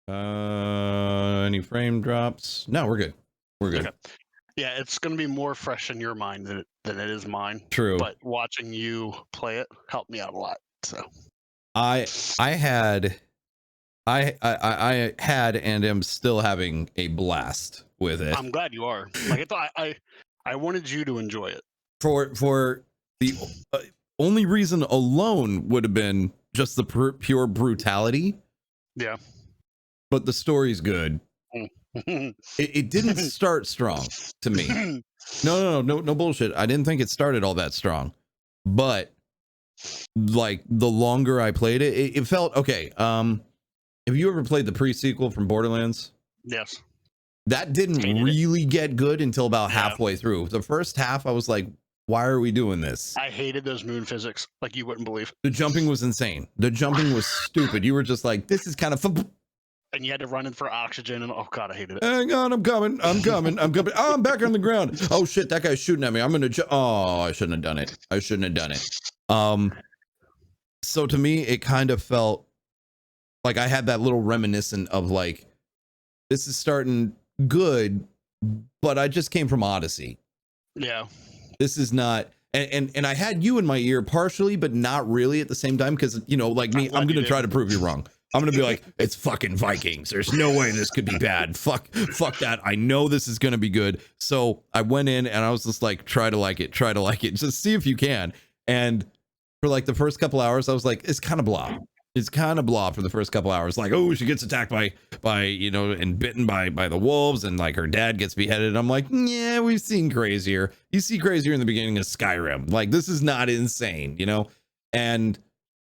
Any frame drops? No, we're good. We're good. Okay. Yeah, it's going to be more fresh in your mind than it is mine. True. But watching you play it helped me out a lot. So I had and am still having a blast with it. I'm glad you are. Like I thought, I wanted you to enjoy it. For the only reason alone would have been just the pure brutality. Yeah. But the story's good. It didn't start strong to me. No bullshit. I didn't think it started all that strong, but like the longer I played it, it felt okay. Have you ever played the pre-sequel from Borderlands? Yes. That didn't really get good until about halfway through. The first half, I was like, why are we doing this? I hated those moon physics, like you wouldn't believe. The jumping was insane. The jumping was stupid. You were just like, this is kind of fun. And you had to run in for oxygen, and oh god, I hated it. Hang on, I'm coming. Oh, I'm back on the ground. Oh shit, that guy's shooting at me. I'm gonna. I shouldn't have done it. So to me, it kind of felt like I had that little reminiscent of like, this is starting good, but I just came from Odyssey. Yeah. This is not. And I had you in my ear partially, but not really at the same time, because like me, I'm gonna try to prove you wrong. I'm gonna be like, it's fucking Vikings. There's no way this could be bad. Fuck that. I know this is gonna be good. So I went in and I was just like, try to like it, just see if you can. And for like the first couple hours, I was like, it's kind of blah. It's kind of blah for the first couple hours. Like, oh, she gets attacked by and bitten by the wolves, and like her dad gets beheaded. I'm like, yeah, we've seen crazier. You see crazier in the beginning of Skyrim. Like, this is not insane, And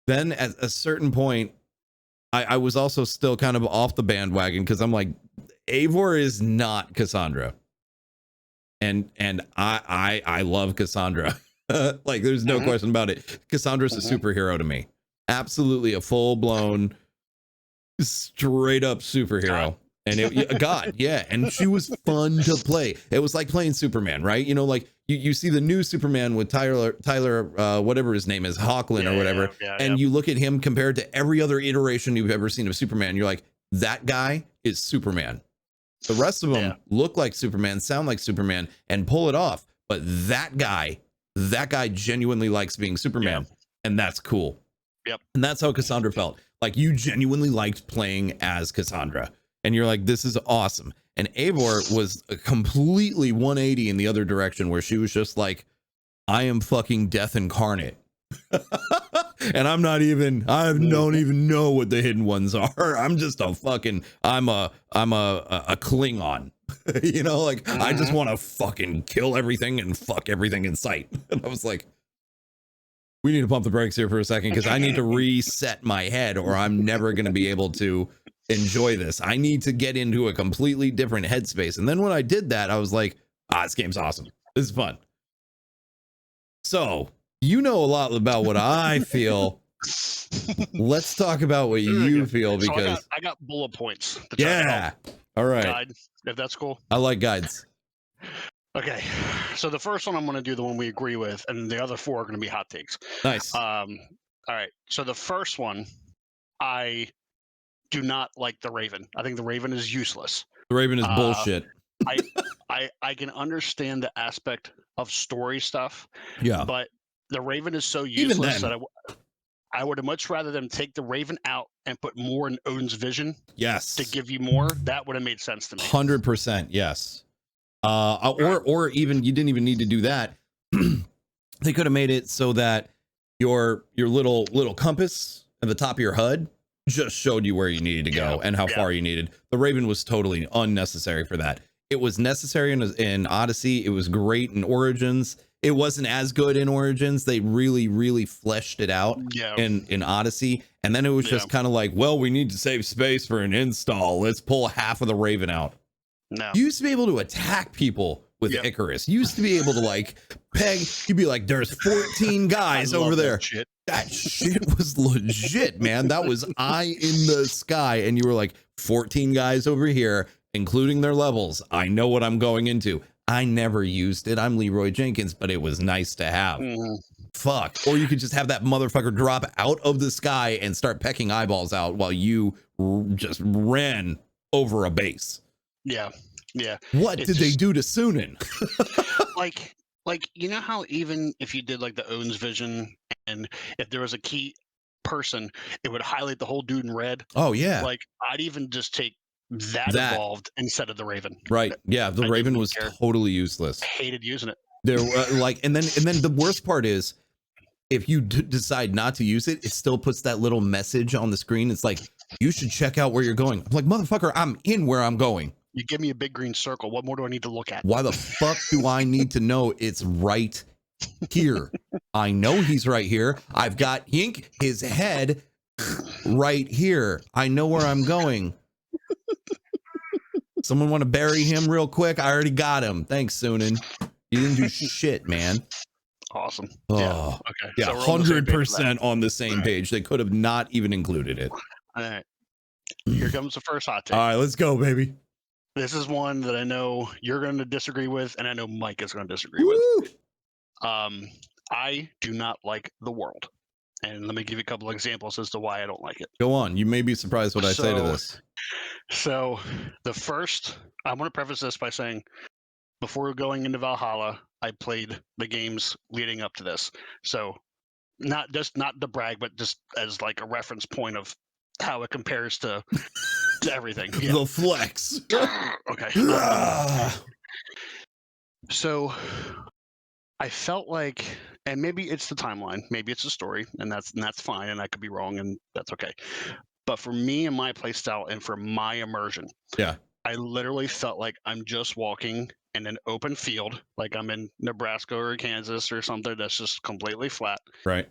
then at a certain point, I was also still kind of off the bandwagon, because I'm like, Eivor is not Cassandra. And I love Cassandra. Like, there's no question about it. Cassandra's a superhero to me. Absolutely a full-blown, straight up superhero. And God, yeah. And she was fun to play. It was like playing Superman, right? Like you see the new Superman with Tyler, whatever his name is, Hoechlin or whatever. And you look at him compared to every other iteration you've ever seen of Superman. You're like, that guy is Superman. The rest of them look like Superman, sound like Superman, and pull it off. But that guy genuinely likes being Superman. And that's cool. Yep. And that's how Cassandra felt. Like, you genuinely liked playing as Cassandra. And you're like, this is awesome. And Eivor was a completely 180 in the other direction, where she was just like, I am fucking death incarnate. And I don't even know what the hidden ones are. I'm just a fucking, I'm a Klingon. I just want to fucking kill everything and fuck everything in sight. And I was like, we need to pump the brakes here for a second, because I need to reset my head, or I'm never going to be able to enjoy this. I need to get into a completely different headspace. And then when I did that, I was like, this game's awesome. This is fun. So you know a lot about what I feel. Let's talk about what you feel, because so I got bullet points. All right. Guide, if that's cool. I like guides. Okay, so the first one I'm going to do the one we agree with, and the other four are going to be hot takes. Nice. All right, so the first one, I do not like the Raven. I think the Raven is useless. The Raven is bullshit. I can understand the aspect of story stuff. Yeah. But the Raven is so useless that I would have much rather them take the Raven out and put more in Odin's vision. Yes. To give you more. That would have made sense to me. 100%. Yes. Or even, you didn't even need to do that. They could have made it so that your little compass at the top of your HUD just showed you where you needed to go and how far you needed. The Raven was totally unnecessary for that. It was necessary in Odyssey. It was great in Origins. It wasn't as good in Origins. They really, really fleshed it out in Odyssey. And then it was just kind of like, well, we need to save space for an install. Let's pull half of the Raven out. No. You used to be able to attack people with Icarus. You used to be able to like peg. You'd be like, there's 14 guys over there. That shit was legit, man. That was eye in the sky. And you were like, 14 guys over here, including their levels. I know what I'm going into. I never used it. I'm Leroy Jenkins, but it was nice to have. Fuck. Or you could just have that motherfucker drop out of the sky and start pecking eyeballs out while you just ran over a base. Yeah. What did they do to Sunan? like you know how even if you did like the Owens vision, and if there was a key person, it would highlight the whole dude in red. Oh yeah. Like I'd even just take that evolved instead of the Raven. Right. Yeah. The Raven was totally useless. I hated using it. There, and then the worst part is, if you decide not to use it, it still puts that little message on the screen. It's like, you should check out where you're going. I'm like, motherfucker, I'm in where I'm going. You give me a big green circle. What more do I need to look at? Why the fuck do I need to know it's right here? I know he's right here. I've got his head right here. I know where I'm going. Someone want to bury him real quick? I already got him. Thanks, Sunan. You didn't do shit, man. Awesome. Oh, yeah. Okay. Yeah, so 100% on the same page. They could have not even included it. All right. Here comes the first hot take. All right, let's go, baby. This is one that I know you're going to disagree with, and I know Mike is going to disagree with. I do not like the world. And let me give you a couple of examples as to why I don't like it. Go on. You may be surprised what I say to this. So the first, I want to preface this by saying, before going into Valhalla, I played the games leading up to this. So not to brag, but just as like a reference point of how it compares to everything. Yeah. The flex. Okay. So I felt like, and maybe it's the timeline, maybe it's the story, and that's fine, and I could be wrong, and that's okay. But for me and my play style and for my immersion, yeah, I literally felt like I'm just walking in an open field, like I'm in Nebraska or Kansas or something that's just completely flat. Right.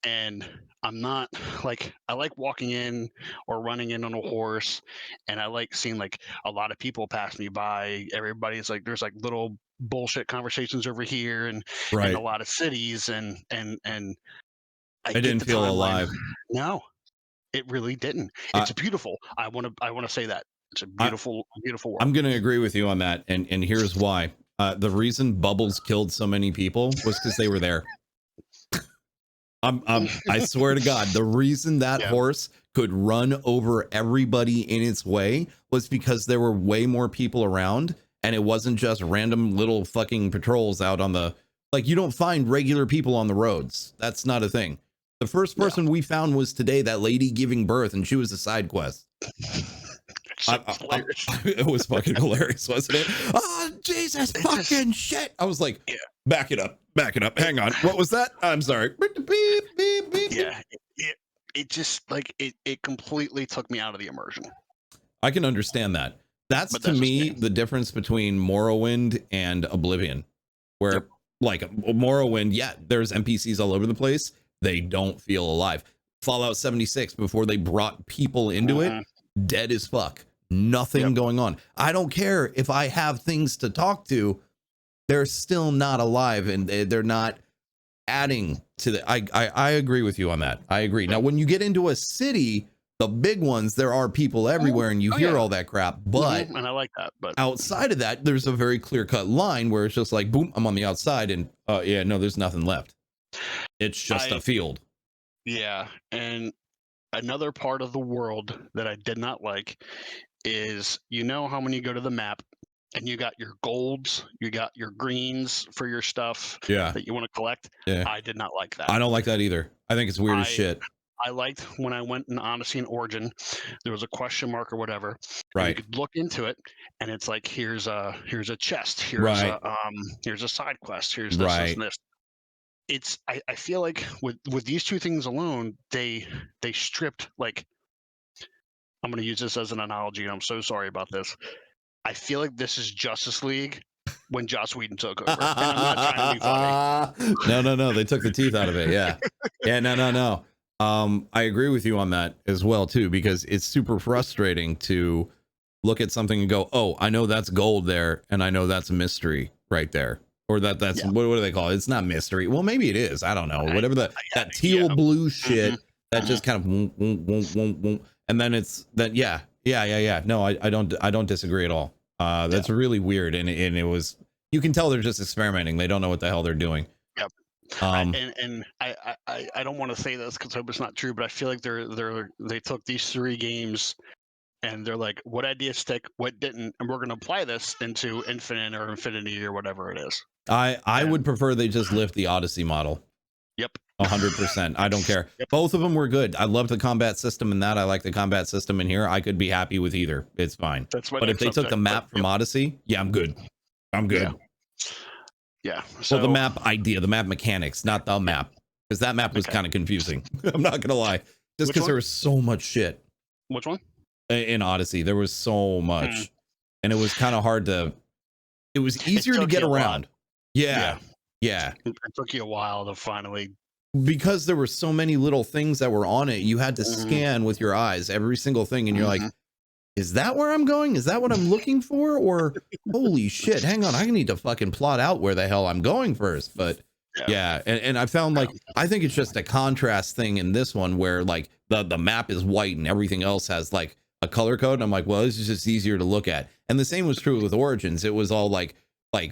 And I'm not like, I like walking in or running in on a horse, and I like seeing like a lot of people pass me by. Everybody's like, there's like little bullshit conversations over here, and right. in a lot of cities, and I didn't feel alive. No, it really didn't. It's beautiful. I want to say that. It's a beautiful world. I'm going to agree with you on that. And here's why. The reason Bubbles killed so many people was because they were there. I swear to God, the reason that horse could run over everybody in its way was because there were way more people around, and it wasn't just random little fucking patrols out on the, like, you don't find regular people on the roads. That's not a thing. The first person we found was today, that lady giving birth, and she was a side quest. It was fucking hilarious, wasn't it? Oh, Jesus fucking shit. I was like, back it up. Hang on. What was that? I'm sorry. Yeah, it just like it completely took me out of the immersion. I can understand that. That's to me the difference between Morrowind and Oblivion, where like Morrowind, there's NPCs all over the place. They don't feel alive. Fallout 76, before they brought people into it, dead as fuck. Nothing going on. I don't care if I have things to talk to. They're still not alive, and they're not adding to the. I agree with you on that. I agree. Now, when you get into a city, the big ones, there are people everywhere, and you hear all that crap. But and I like that. But outside of that, there's a very clear cut line where it's just like, boom, I'm on the outside, and no, there's nothing left. It's just a field. Yeah, and another part of the world that I did not like is, you know how when you go to the map and you got your golds, you got your greens for your stuff that you want to collect. I did not like that. I don't like that either. I think it's weird as shit. I liked when I went in Odyssey and Origin, there was a question mark or whatever. Right. You could look into it, and it's like, here's a chest, here's a side quest, here's this, this, and this. It's I feel like with these two things alone, they stripped, like, I'm going to use this as an analogy, and I'm so sorry about this. I feel like this is Justice League when Joss Whedon took over. And I'm not trying to be funny. No. They took the teeth out of it. Yeah. No. I agree with you on that as well, too, because it's super frustrating to look at something and go, oh, I know that's gold there, and I know that's a mystery right there. Or that's what do they call it? It's not mystery. Well, maybe it is. I don't know. Whatever that teal blue shit that just kind of and then it's that no, I don't disagree at all. That's really weird, and it was, you can tell they're just experimenting. They don't know what the hell they're doing. I don't want to say this because I hope it's not true, but I feel like they took these 3 games and they're like, what idea stick, what didn't, and we're going to apply this into Infinite or Infinity or whatever it is. I would prefer they just lift the Odyssey model. Yep. 100%. I don't care. Yep. Both of them were good. I love the combat system in that. I like the combat system in here. I could be happy with either. It's fine. But if they took the map from Odyssey, yeah, I'm good. I'm good. Yeah. So well, the map idea, the map mechanics, not the map, because that map was kind of confusing. I'm not gonna lie, just because there was so much shit. Which one? In Odyssey, there was so much, and it was kind of hard to. It was easier to get around. Yeah. It took you a while to finally. Because there were so many little things that were on it, you had to scan with your eyes every single thing, and you're like, is that where I'm going? Is that what I'm looking for? Or holy shit, hang on, I need to fucking plot out where the hell I'm going first. But yeah, and I found like I think it's just a contrast thing in this one where like the map is white and everything else has like a color code. And I'm like, well, this is just easier to look at. And the same was true with Origins. It was all like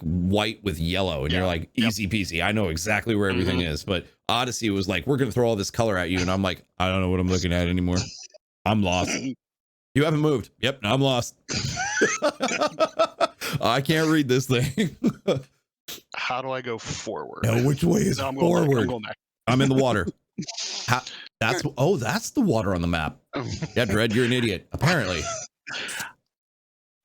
white with yellow, and you're like, easy peasy, I know exactly where everything is. But Odyssey was like, we're gonna throw all this color at you, and I'm like, I don't know what I'm looking at anymore. I'm lost. You haven't moved. Yep, I'm lost. I can't read this thing. How do I go forward? No, which way is forward? I'm going back. I'm in the water. That's the water on the map. Yeah, Dread, you're an idiot, apparently.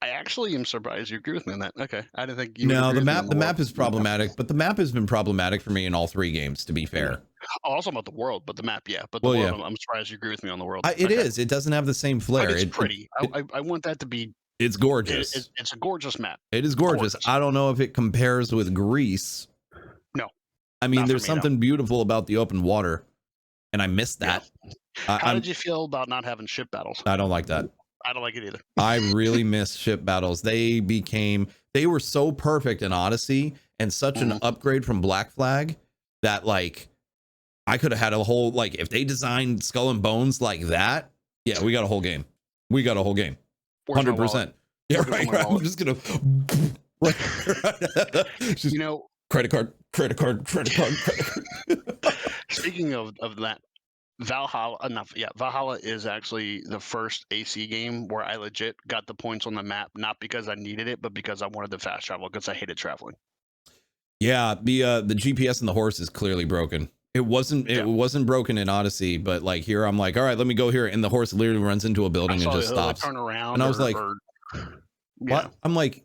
I actually am surprised you agree with me on that. Okay, I didn't think you. No, the map is problematic, but the map has been problematic for me in all 3 games. To be fair. Also about the world, but the map, yeah. But the world, I'm surprised you agree with me on the world. It is. It doesn't have the same flair. It's pretty. I want that to be. It's gorgeous. It's a gorgeous map. It is gorgeous. I don't know if it compares with Greece. No. I mean, there's something beautiful about the open water, and I miss that. Yeah. How did you feel about not having ship battles? I don't like that. I don't like it either. I really miss ship battles. They were so perfect in Odyssey and such an upgrade from Black Flag that like I could have had a whole, like if they designed Skull and Bones like that, yeah, we got a whole game. 100%. Yeah, right. I'm just gonna just, credit card. Speaking of that, Valhalla is actually the first AC game where I legit got the points on the map, not because I needed it, but because I wanted the fast travel, because I hated traveling. Yeah, the GPS and the horse is clearly broken. It wasn't broken in Odyssey, but like here I'm like, all right, let me go here, and the horse literally runs into a building and just stops. Turn around, and I was like, what? I'm like,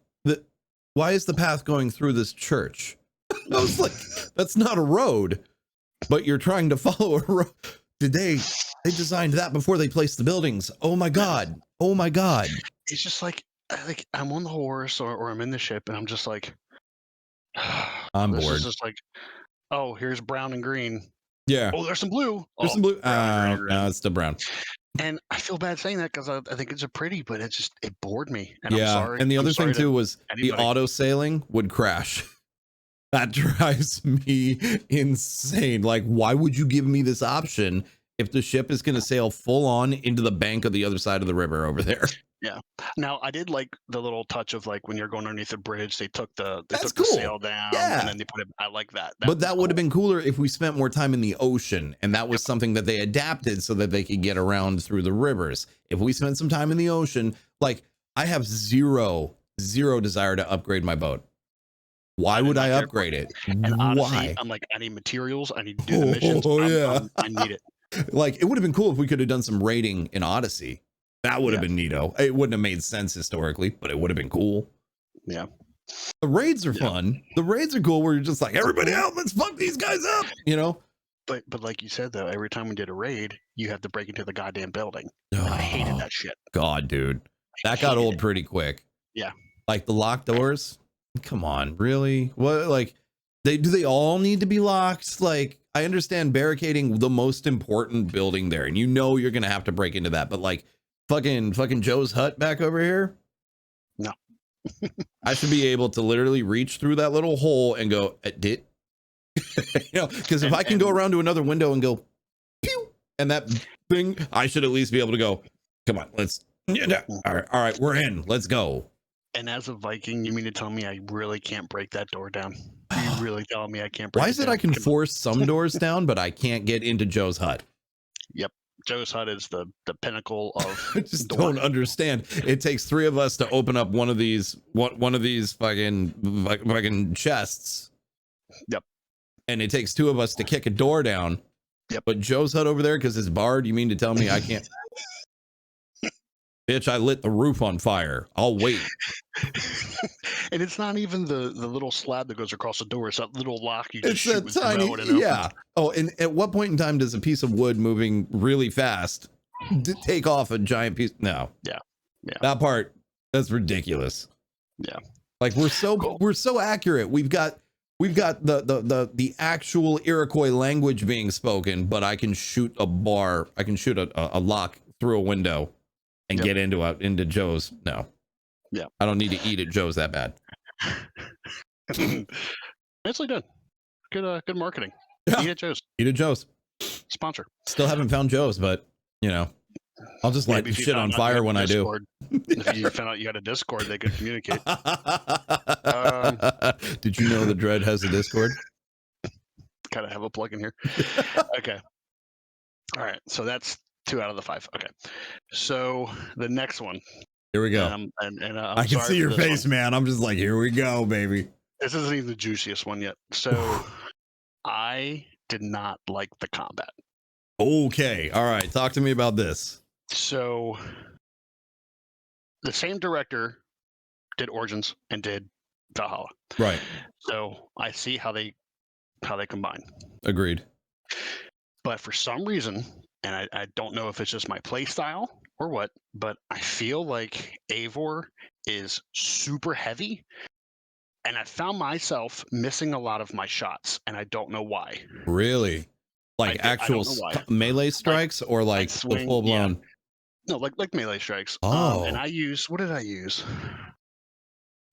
why is the path going through this church? I was like, that's not a road, but you're trying to follow a road. They designed that before they placed the buildings. Oh my god. It's just like I'm on the horse or I'm in the ship, and I'm just like, I'm bored. It's just like, oh, here's brown and green. Yeah. Oh, there's some blue. There's some blue. No, it's still brown. And I feel bad saying that because I think it's pretty, but it bored me. And yeah. I'm sorry. And the other thing too was the auto sailing would crash. That drives me insane. Like, why would you give me this option if the ship is going to sail full on into the bank of the other side of the river over there? Yeah. Now, I did like the little touch of like when you're going underneath the bridge, they took the cool. sail down, and then they put it. I like that. But that would have been cooler if we spent more time in the ocean, and that was something that they adapted so that they could get around through the rivers. If we spent some time in the ocean, like I have zero desire to upgrade my boat. Why would I upgrade it? And honestly, why? I'm like, I need materials. I need to do the missions. I need it. Like, it would have been cool if we could have done some raiding in Odyssey. That would have been neato. It wouldn't have made sense historically, but it would have been cool. Yeah. The raids are fun. The raids are cool where you're just like, everybody out, let's fuck these guys up, But like you said, though, every time we did a raid, you have to break into the goddamn building. I hated that shit. God, dude. That got old pretty quick. Yeah. Like the locked doors. Come on, really? What, like, do they all need to be locked? Like, I understand barricading the most important building there, and you're gonna have to break into that, but like fucking Joe's hut back over here? No. I should be able to literally reach through that little hole and go, did because if I can go around to another window and go pew, and that thing, I should at least be able to go, come on, all right, we're in, let's go. And as a Viking, you mean to tell me I really can't break that door down? You really telling me I can't break Why is it I can force some doors down, but I can't get into Joe's hut? Yep. Joe's hut is the pinnacle of I just don't understand. It takes 3 of us to open up one of these fucking chests. Yep. And it takes 2 of us to kick a door down. Yep. But Joe's hut over there, because it's barred, you mean to tell me I can't? Bitch, I lit the roof on fire. I'll wait. And it's not even the little slab that goes across the door. It's that little lock you just shoot with tiny, and it opens. Oh, and at what point in time does a piece of wood moving really fast take off a giant piece? No. Yeah. That part, that's ridiculous. Yeah. Like we're so accurate. We've got the actual Iroquois language being spoken, but I can shoot a bar. I can shoot a lock through a window and get into Joe's. No. Yeah. I don't need to eat at Joe's that bad. Nicely done. Good marketing. Yeah. Eat at Joe's. Eat at Joe's. Sponsor. Still haven't found Joe's, but I'll just light the shit on fire when I do. If you found out you had a Discord, they could communicate. Did you know the Dread has a Discord? Gotta have a plug in here. Okay. All right. So that's 2 out of the 5. Okay. So the next one. Here we go. I can see your face, man. I'm just like, here we go, baby. This isn't even the juiciest one yet. So I did not like the combat. Okay. All right. Talk to me about this. So the same director did Origins and did Valhalla. Right. So I see how they combine. Agreed. But for some reason, and I don't know if it's just my play style or what, but I feel like Eivor is super heavy, and I found myself missing a lot of my shots, and I don't know why. Really? Like actual melee strikes, or like the full blown? Yeah. No, like melee strikes. Oh. And what did I use?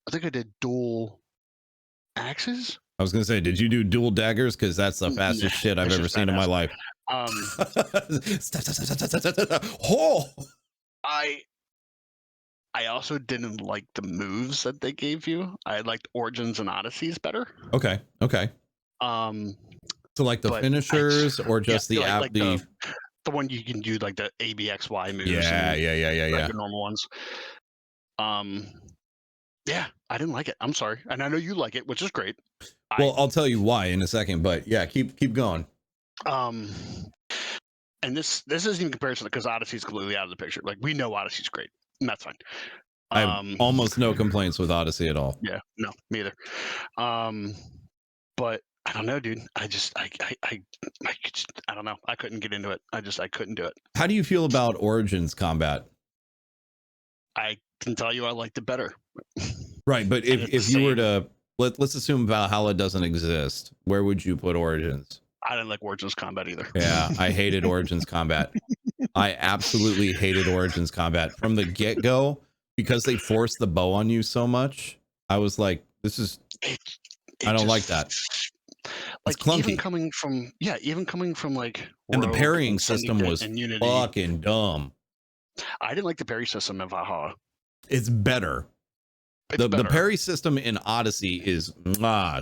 I think I did dual axes. I was gonna say, did you do dual daggers? Because that's the fastest shit I've ever seen in my life. I also didn't like the moves that they gave you. I liked Origins and Odysseys better. Okay. So like the finishers, or just the one you can do, like the ABXY moves. Yeah. The normal ones. Yeah, I didn't like it. I'm sorry, and I know you like it, which is great. Well, I'll tell you why in a second, but yeah, keep going. And this isn't even comparison, because Odyssey's completely out of the picture. Like, we know Odyssey's great, and that's fine. I have almost no complaints with Odyssey at all. Yeah, no, me either. But I don't know, dude. I don't know. I couldn't get into it. I couldn't do it. How do you feel about Origins combat? I can tell you I liked it better. Right, but if you were to let's assume Valhalla doesn't exist, where would you put Origins? I didn't like Origins combat either. Yeah, I hated Origins combat. I absolutely hated Origins combat from the get-go, because they forced the bow on you so much. I was like, I don't like that. Like, it's clunky. Even coming from like, and the parrying system was fucking dumb. I didn't like the parry system in Valhalla. It's better. The parry system in Odyssey is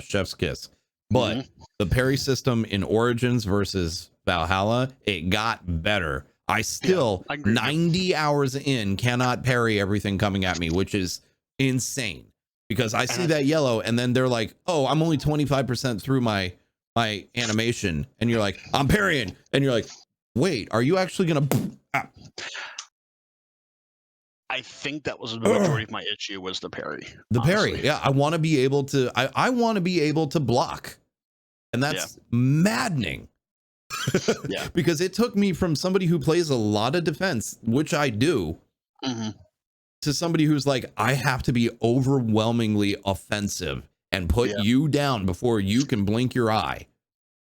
chef's kiss. But the parry system in Origins versus Valhalla, it got better. I still, 90 hours in, cannot parry everything coming at me, which is insane. Because I see that yellow, and then they're like, oh, I'm only 25% through my animation. And you're like, I'm parrying. And you're like, wait, are you actually going to... I think that was the majority of my issue, was the parry. The parry, yeah. I want to be able to. I want to be able to block, and that's maddening. Yeah, because it took me from somebody who plays a lot of defense, which I do, to somebody who's like, I have to be overwhelmingly offensive and put you down before you can blink your eye.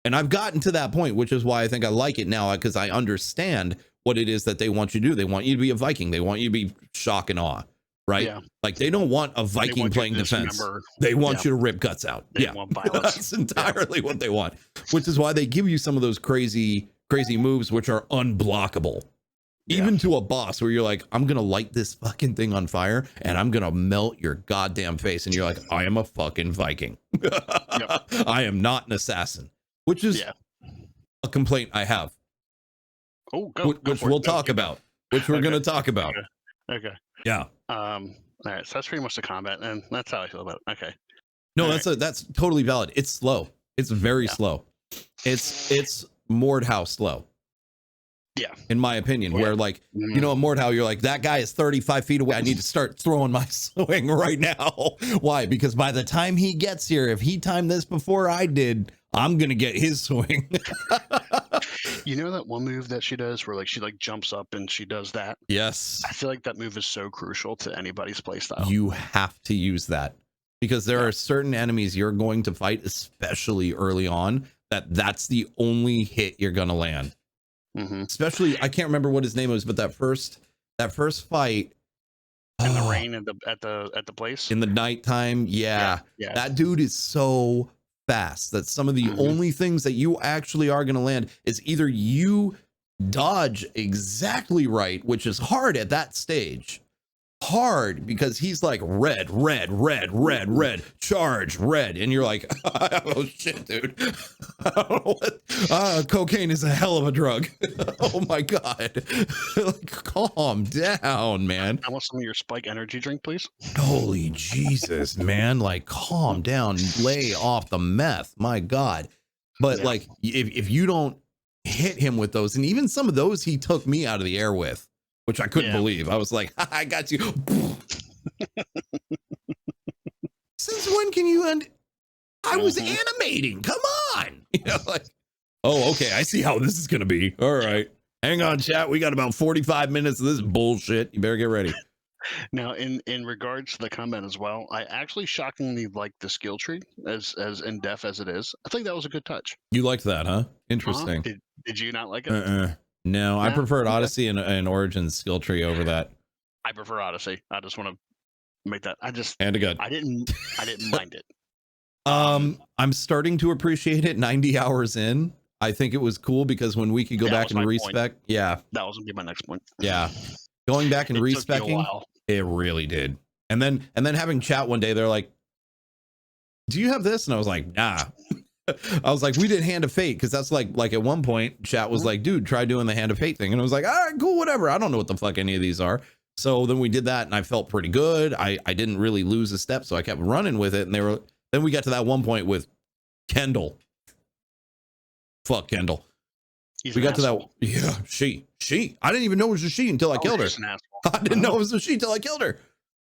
And I've gotten to that point, which is why I think I like it now, because I understand what it is that they want you to do. They want you to be a Viking. They want you to be shock and awe, right? Yeah. Like, they don't want a Viking playing defense. They want you to rip guts out. They want violence. That's entirely what they want, which is why they give you some of those crazy moves, which are unblockable. even to a boss where you're like, I'm gonna light this fucking thing on fire and I'm gonna melt your goddamn face, and you're like, I am a fucking Viking. I am not an assassin, which is a complaint I have. Oh, which we'll talk about. Which we're gonna talk about. Okay. Yeah. All right. So that's pretty much the combat, and that's how I feel about it. Okay. No, that's totally valid. It's slow. It's very slow. It's Mordhau slow. Yeah. In my opinion, where like, you know, at Mordhau, you're like, that guy is 35 feet away. I need to start throwing my swing right now. Why? Because by the time he gets here, if he timed this before I did, I'm going to get his swing. You know that one move that she does where like she like jumps up and she does that? Yes. I feel like that move is so crucial to anybody's playstyle. You have to use that because there are certain enemies you're going to fight, especially early on, that's the only hit you're going to land. Especially, I can't remember what his name was, but that first fight in the rain at the place in the nighttime, that dude is so fast that some of the only things that you actually are going to land is either you dodge exactly right, which is hard at that stage. Hard because he's like red, charge, red, and you're like, oh shit, dude. I don't know what. Cocaine is a hell of a drug. Oh my god. Like, calm down, man. I want some of your spike energy drink, please. Holy Jesus, man. Like, calm down, lay off the meth. My god. But like, if you don't hit him with those, and even some of those he took me out of the air with, which I couldn't believe. I was like, I got you. Since when can you end? I was animating. Come on. You know, like, oh, okay. I see how this is going to be. All right. Hang on, chat. We got about 45 minutes of this bullshit. You better get ready. Now, in regards to the combat as well, I actually shockingly like the skill tree as in depth as it is. I think that was a good touch. You liked that, huh? Interesting. Did you not like it? No, I preferred Odyssey and Origins skill tree over that. I prefer Odyssey. I just want to make that. I mind it. I'm starting to appreciate it 90 hours in. I think it was cool because when we could go back and respec, that was gonna be my next point. Yeah. Going back and respecking, it really did. And then having chat one day, they're like, do you have this? And I was like, nah. I was like, we did Hand of Fate, because that's like at one point chat was like, dude, try doing the Hand of Fate thing, and I was like, all right, cool, whatever. I don't know what the fuck any of these are. So then we did that, and I felt pretty good. I didn't really lose a step, so I kept running with it. And then we got to that one point with Kendall. Fuck Kendall. We got to that. She. I didn't even know it was a she until I killed her. I didn't know it was a she until I killed her.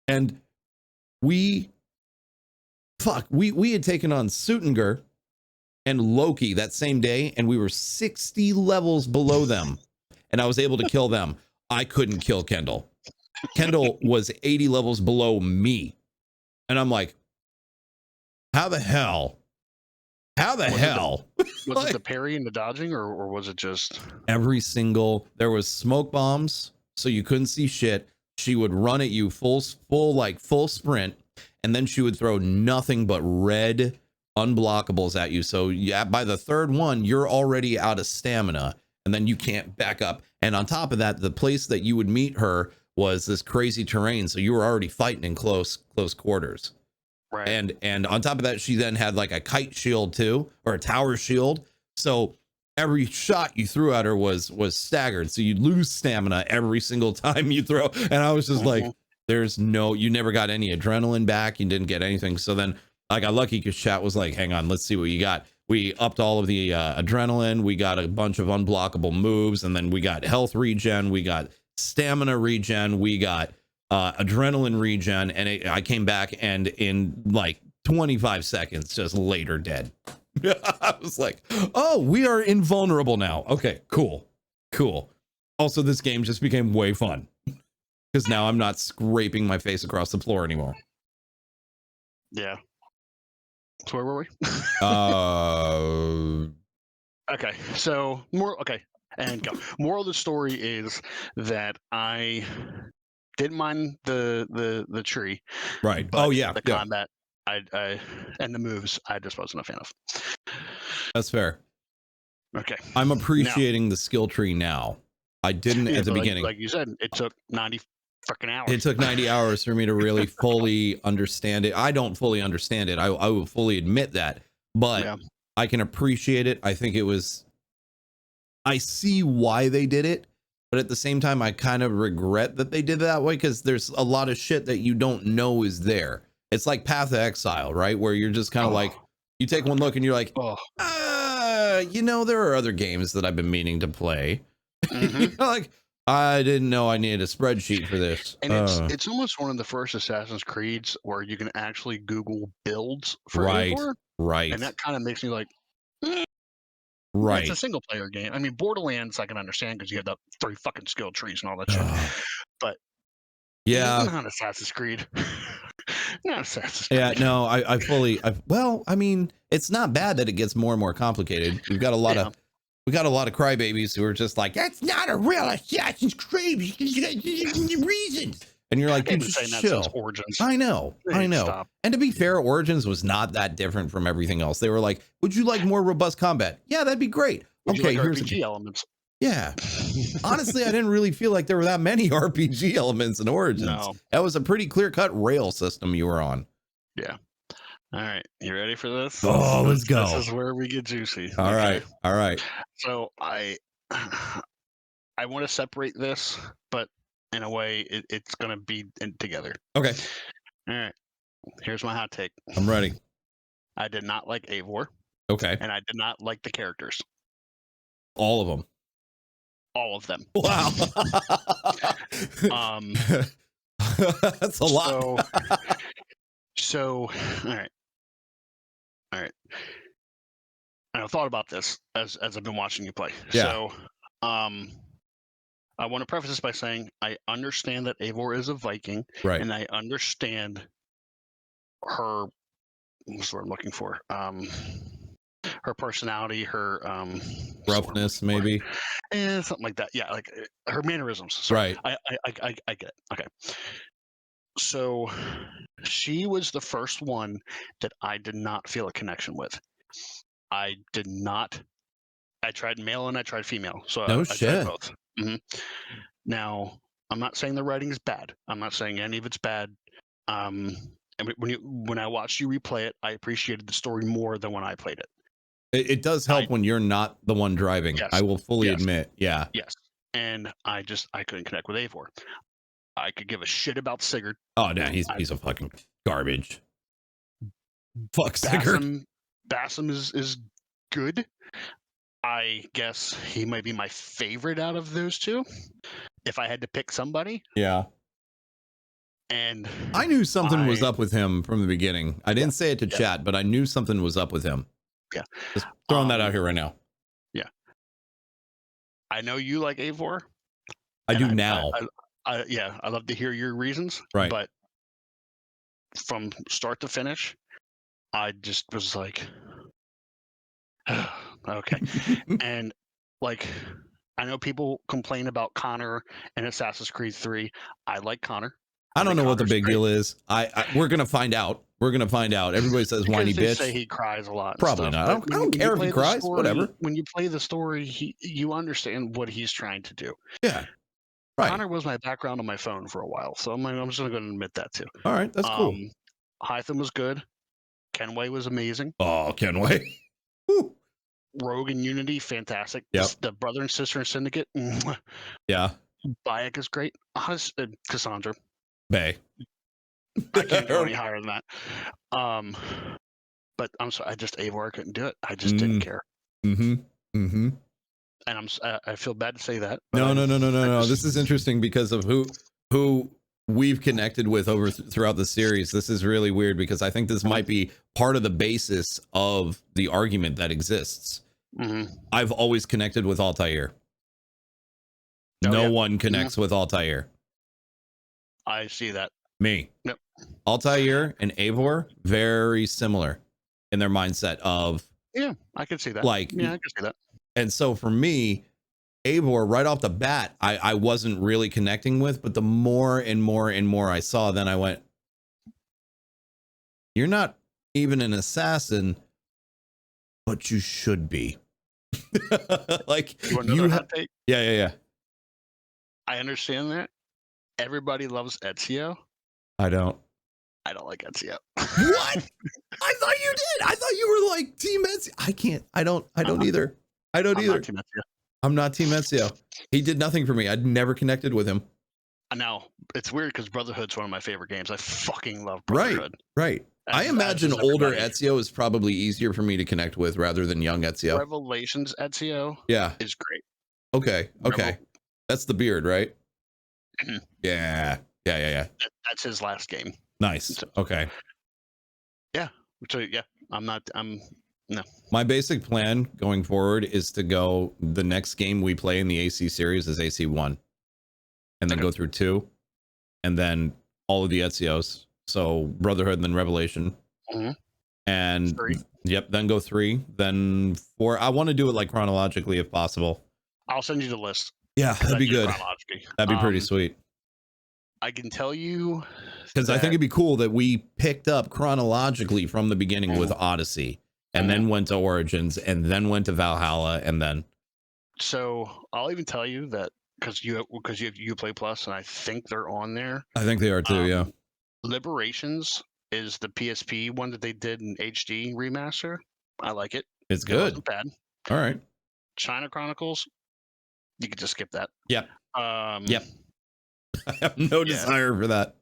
And we had taken on Sutinger and Loki that same day, and we were 60 levels below them, and I was able to kill them. I couldn't kill Kendall. Kendall was 80 levels below me, and I'm like, how the hell? Was it the parry and the dodging, or was it just there was smoke bombs, so you couldn't see shit. She would run at you full sprint, and then she would throw nothing but red unblockables at you. So by the third one, you're already out of stamina, and then you can't back up. And on top of that, the place that you would meet her was this crazy terrain, so you were already fighting in close quarters. Right. And on top of that, she then had like a kite shield too, or a tower shield. So every shot you threw at her was staggered. So you'd lose stamina every single time you throw. And I was just like, you never got any adrenaline back. You didn't get anything. So then I got lucky because chat was like, hang on, let's see what you got. We upped all of the adrenaline. We got a bunch of unblockable moves. And then we got health regen. We got stamina regen. We got adrenaline regen. And I came back, and in like 25 seconds, just laid her dead. I was like, oh, we are invulnerable now. Okay, cool. Also, this game just became way fun because now I'm not scraping my face across the floor anymore. Yeah. So where were we? Okay. So and go. Moral of the story is that I didn't mind the tree. Right. But the combat, I and the moves, I just wasn't a fan of. That's fair. Okay. I'm appreciating the skill tree now. I didn't at the beginning. Like you said, it took 90 freaking hours. It took 90 hours for me to really fully understand it. I don't fully understand it. I will fully admit that, but I can appreciate it. I think I see why they did it, but at the same time, I kind of regret that they did it that way, because there's a lot of shit that you don't know is there. It's like Path of Exile, right? Where you're just kind of like, you take one look and you're like, there are other games that I've been meaning to play. Like, I didn't know I needed a spreadsheet for this. And it's almost one of the first Assassin's Creeds where you can actually Google builds for Eivor. Right. And that kind of makes me like, right. It's a single player game. I mean, Borderlands I can understand because you have the 3 fucking skill trees and all that shit. But not Assassin's Creed. Not Assassin's Creed. Yeah, no, I fully. I mean, it's not bad that it gets more and more complicated. We've got a lot of crybabies who are just like, that's not a real Assassin's Creed reasons. And you're like, dude, just chill. Origins. I know. Stop. And to be fair, Origins was not that different from everything else. They were like, would you like more robust combat? Yeah, that'd be great. Okay, here's RPG elements. Yeah. Honestly, I didn't really feel like there were that many RPG elements in Origins. No. That was a pretty clear-cut rail system you were on. Yeah. All right. You ready for this? Oh, let's go. This is where we get juicy. All right. So I want to separate this, but in a way, it's going to be together. Okay. All right. Here's my hot take. I'm ready. I did not like Eivor. Okay. And I did not like the characters. All of them. All of them. Wow. That's a lot. So, all right. And I've thought about this as I've been watching you play. Yeah. So, I want to preface this by saying I understand that Eivor is a Viking, right? And I understand her. What's the word I'm looking for? Her personality, her roughness, maybe, something like that. Yeah, like her mannerisms. So right. I get it. Okay. So she was the first one that I did not feel a connection with. I did not. I tried male and I tried female. So no I shit. tried both. Mm-hmm. Now, I'm not saying the writing is bad. I'm not saying any of it's bad. And when I watched you replay it, I appreciated the story more than when I played it. It does help when you're not the one driving. Yes, I will fully admit. Yeah. Yes. And I couldn't connect with Eivor. I could give a shit about Sigurd. Oh no, he's a fucking garbage. Fuck Sigurd. Bassam is good. I guess he might be my favorite out of those two. If I had to pick somebody. Yeah. And I knew something was up with him from the beginning. I didn't say it to chat, but I knew something was up with him. Yeah. Just throwing that out here right now. Yeah. I know you like Eivor. I do now. I love to hear your reasons. Right. But from start to finish, I just was like, okay. And like, I know people complain about Connor and Assassin's Creed 3. I like Connor. I don't know what the big deal is. We're gonna find out. Everybody says whiny they bitch. Say he cries a lot. Probably not. I don't care if he cries. Whatever. When you play the story, you understand what he's trying to do. Yeah. Right. Connor was my background on my phone for a while, so I'm just going to admit that too. All right, that's cool. Hytham was good. Kenway was amazing. Oh, Kenway. Rogue and Unity, fantastic. Yep. The brother and sister in Syndicate. Yeah. Bayek is great. Cassandra. Bay. I can't go any higher than that. But I'm sorry, Eivor couldn't do it. I just didn't care. Mm-hmm. Mm-hmm. And I feel bad to say that. No. This is interesting because of who we've connected with throughout the series. This is really weird because I think this might be part of the basis of the argument that exists. Mm-hmm. I've always connected with Altair. No one connects with Altair. I see that. Me. Yep. Altair and Eivor, very similar in their mindset of. Yeah, I can see that. I can see that. And so for me, Eivor, right off the bat, I wasn't really connecting with, but the more and more and more I saw, then I went, you're not even an assassin, but you should be. Like you take? Yeah. I understand that. Everybody loves Ezio. I don't. I don't like Ezio. What? I thought you did. I thought you were like Team Ezio. I can't. I don't either. I don't either. Not Team Ezio. I'm not Team Ezio. He did nothing for me. I'd never connected with him. Now, it's weird because Brotherhood's one of my favorite games. I fucking love Brotherhood. Right. I imagine older Ezio is probably easier for me to connect with rather than young Ezio. Revelations Ezio is great. Okay. That's the beard, right? Yeah. That's his last game. Nice. Okay. Yeah. So yeah, no. My basic plan going forward is to go, the next game we play in the AC series is AC1. And then go through 2. And then all of the Ezios. So Brotherhood and then Revelation. Mm-hmm. And 3. Yep, then go 3, then 4. I want to do it like chronologically if possible. I'll send you the list. Yeah, that'd be good. That'd be pretty sweet. I can tell you, because I think it'd be cool that we picked up chronologically from the beginning with Odyssey, and then went to Origins, and then went to Valhalla, and then. So I'll even tell you that because you have Uplay Plus, and I think they're on there. I think they are too. Yeah. Liberations is the PSP one that they did in HD remaster. I like it. It's good. It wasn't bad. All right. China Chronicles, you could just skip that. Yep. Yep. I have no desire for that.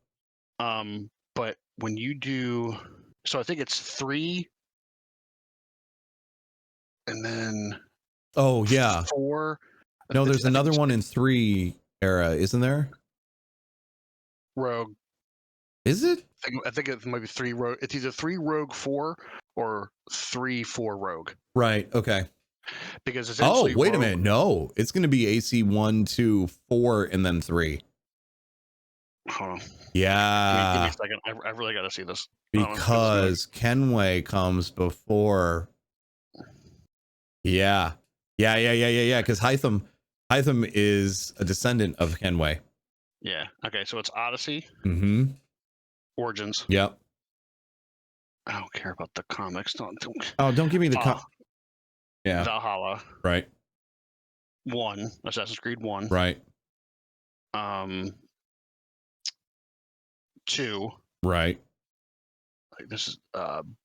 But when you do, so I think it's 3, and then 4. No, there's another one in 3 era, isn't there? Rogue. Is it? I think it might be 3 Rogue. It's either 3 Rogue 4 or 3 4 Rogue. Right. Okay. Because essentially, wait a minute. No, it's going to be AC 1, 2, 4, and then 3. Hold on. Yeah. Give me a second. I really got to see this. Because Kenway comes before. Yeah. Because Hytham is a descendant of Kenway. Yeah. Okay. So it's Odyssey. Mm-hmm. Origins. Yep. I don't care about the comics. Don't give me the yeah. Valhalla. Right. 1. Assassin's Creed 1. Right. 2. Right. Like this is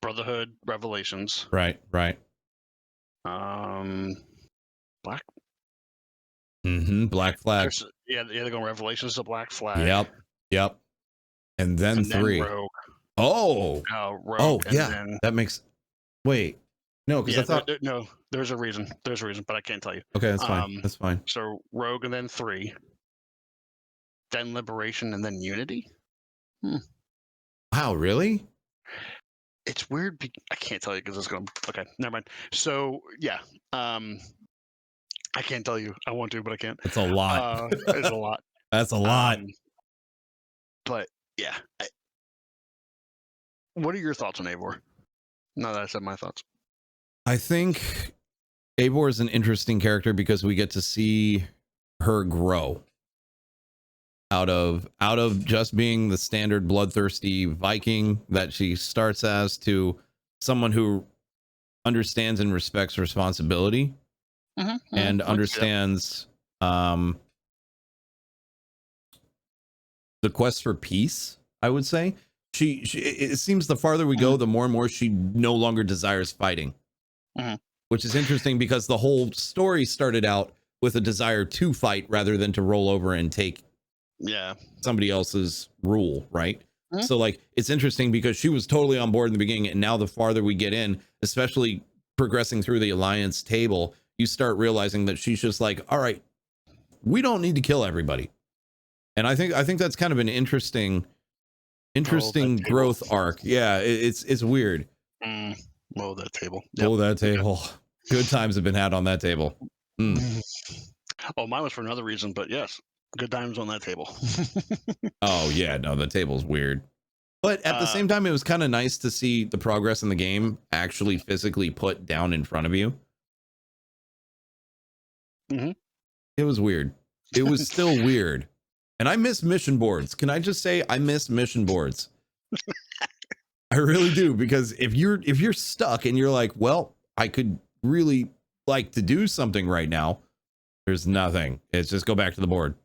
Brotherhood Revelations. Right. Black. Mm-hmm. Black Flag. They're going Revelations to Black Flag. Yep. And then 3. Then Rogue. Rogue. Then... that makes. Wait. No, because I thought there's a reason. But I can't tell you. Okay, that's fine. That's fine. So Rogue and then 3. Then Liberation and then Unity. Wow, really? It's weird. I can't tell you because it's going. Okay, never mind. So yeah, I can't tell you. I want to, but I can't. It's a lot. It's a lot. That's a lot. But yeah, what are your thoughts on Eivor? Now that I said my thoughts, I think Eivor is an interesting character because we get to see her grow out of just being the standard bloodthirsty Viking that she starts as to someone who understands and respects responsibility and understands the quest for peace. I would say she it seems the farther we go, the more and more she no longer desires fighting, which is interesting because the whole story started out with a desire to fight rather than to roll over and take somebody else's rule, right? So like it's interesting because she was totally on board in the beginning, and now the farther we get in, especially progressing through the alliance table, you start realizing that she's just like, all right, we don't need to kill everybody. And I think that's kind of an interesting growth arc. Yeah, it's weird. Low that table. Low that table. Good times have been had on that table. Oh, mine was for another reason, but yes. Good times on that table. Oh yeah, no, the table's weird. But at the same time, it was kind of nice to see the progress in the game actually physically put down in front of you. It was weird. It was still weird. And I miss mission boards. Can I just say I miss mission boards? I really do, because if you're stuck and you're like, well, I could really like to do something right now, there's nothing. It's just go back to the board.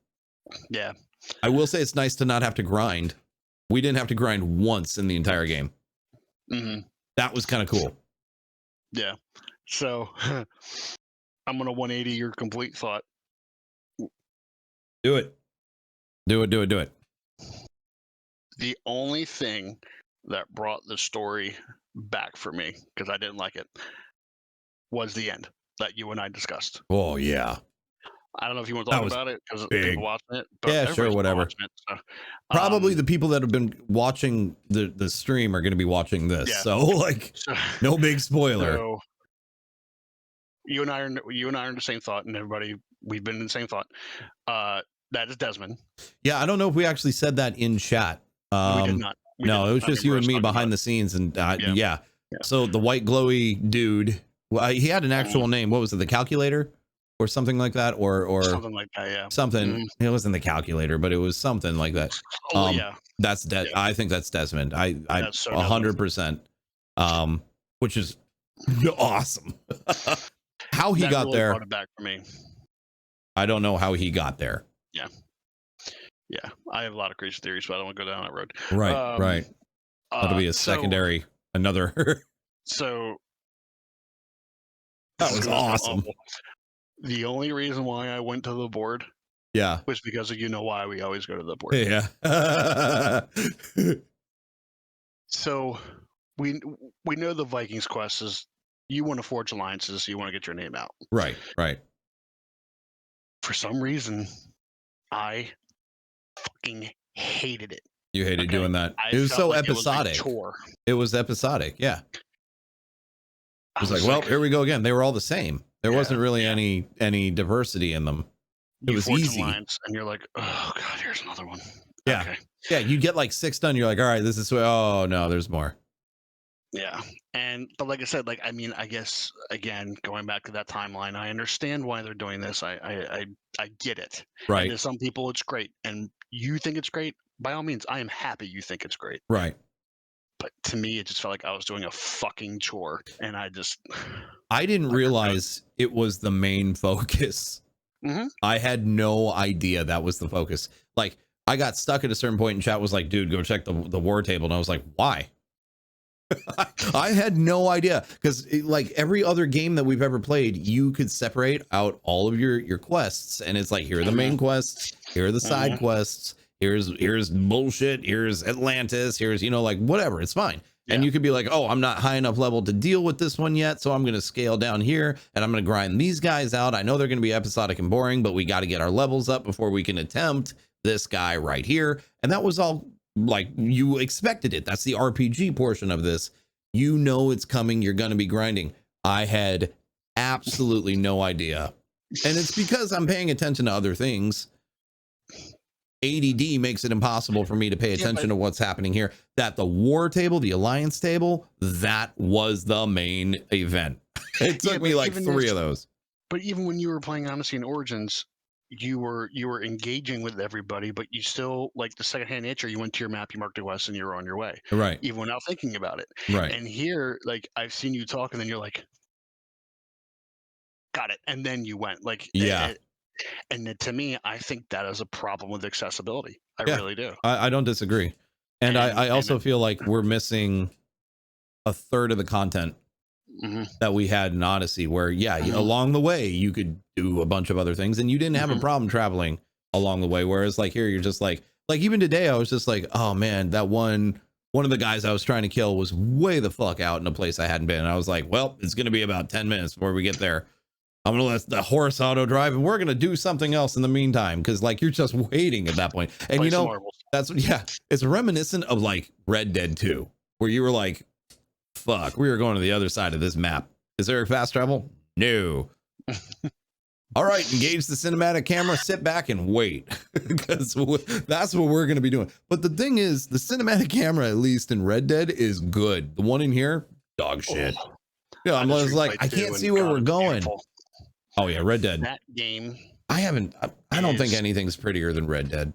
Yeah. I will say it's nice to not have to grind. We didn't have to grind once in the entire game. Mm-hmm. That was kind of cool. Yeah. So I'm going to 180 your complete thought. Do it. Do it. The only thing that brought the story back for me, because I didn't like it, was the end that you and I discussed. Oh, yeah. I don't know if you want to talk about it because people watching it, but yeah, sure, whatever. It, so, probably the people that have been watching the stream are going to be watching this, so like, no big spoiler. So you and I are in the same thought, and everybody, we've been in the same thought. That is Desmond. Yeah, I don't know if we actually said that in chat. We did not. No, it was just you and me behind the scenes, and yeah. So the white glowy dude, well, he had an actual name. What was it? The Calculator, or something like that, or something like that. Yeah, something. It wasn't the Calculator, but it was something like that. Yeah, that's I think that's Desmond. I 100%. Which is awesome. How he got really there? brought it back for me. I don't know how he got there. Yeah, I have a lot of crazy theories, but I don't want to go down that road. Right. That'll be a secondary, another. So that was awesome. The only reason why I went to the board, was because of why we always go to the board. Yeah. So we know the Vikings quest is you want to forge alliances, you want to get your name out. Right. For some reason, I fucking hated it. You hated doing that. It was so episodic. It was episodic. Yeah. It was like, well, here we go again. They were all the same. There wasn't really any diversity in them. It was easy. And you're like, oh god, here's another one. Yeah. Okay. Yeah. You get like 6 done. You're like, all right, this is. Oh no, there's more. Yeah. But like I said, like, I mean, I guess again, going back to that timeline, I understand why they're doing this. I get it. Right. And to some people it's great. And you think it's great, by all means, I am happy you think it's great. Right. But to me, it just felt like I was doing a fucking chore. And I didn't realize it was the main focus. Mm-hmm. I had no idea that was the focus. Like, I got stuck at a certain point and chat was like, dude, go check the war table. And I was like, why? I had no idea, because like every other game that we've ever played, you could separate out all of your quests, and it's like, here are the main quests, here are the side quests, here's bullshit, here's Atlantis, here's like whatever, it's fine. And you could be like, oh, I'm not high enough level to deal with this one yet, so I'm going to scale down here and I'm going to grind these guys out. I know they're going to be episodic and boring, but we got to get our levels up before we can attempt this guy right here. And that was all like you expected it. That's the RPG portion of this. It's coming. You're going to be grinding. I had absolutely no idea. And it's because I'm paying attention to other things. ADD makes it impossible for me to pay attention to what's happening here. That the war table, the alliance table, that was the main event. It took me like 3 of those. But even when you were playing Odyssey and Origins, you were engaging with everybody, but you still, like the secondhand nature, you went to your map, you marked a quest, and you were on your way. Right. Even without thinking about it. Right. And here, like, I've seen you talk, and then you're like, got it. And then you went. Like, and to me, I think that is a problem with accessibility. I really do. I don't disagree. And I also feel like we're missing a third of the content that we had in Odyssey, where along the way you could do a bunch of other things and you didn't have a problem traveling along the way, whereas like here you're just like even today I was just like, oh man, that one of the guys I was trying to kill was way the fuck out in a place I hadn't been, and I was like, well, it's gonna be about 10 minutes before we get there. I'm gonna let the horse auto drive and we're gonna do something else in the meantime, because like you're just waiting at that point. And that's it's reminiscent of like Red Dead 2, where you were like, fuck, we are going to the other side of this map. Is there fast travel? No. All right, engage the cinematic camera, sit back and wait, because that's what we're going to be doing. But the thing is, the cinematic camera, at least in Red Dead, is good. The one in here, dog shit. I'm like, I can't see where we're going. Beautiful. Oh yeah, Red Dead. That game. I don't think anything's prettier than Red Dead.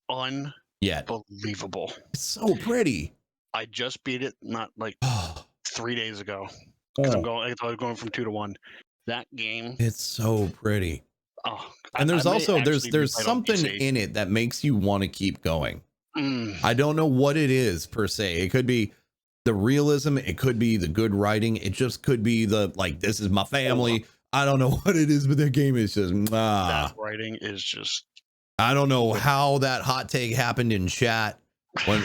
Unbelievable. It's so pretty. I just beat it not like 3 days ago. Because I was going from 2 to 1. That game. It's so pretty. Oh, And there's I may also actually there's replay it on something PC. in it that makes you want to keep going. Mm. I don't know what it is per se. It could be the realism, it could be the good writing, it just could be the like this is my family. I don't know what it is, but the game is just That writing is just. I don't know how that hot take happened in chat when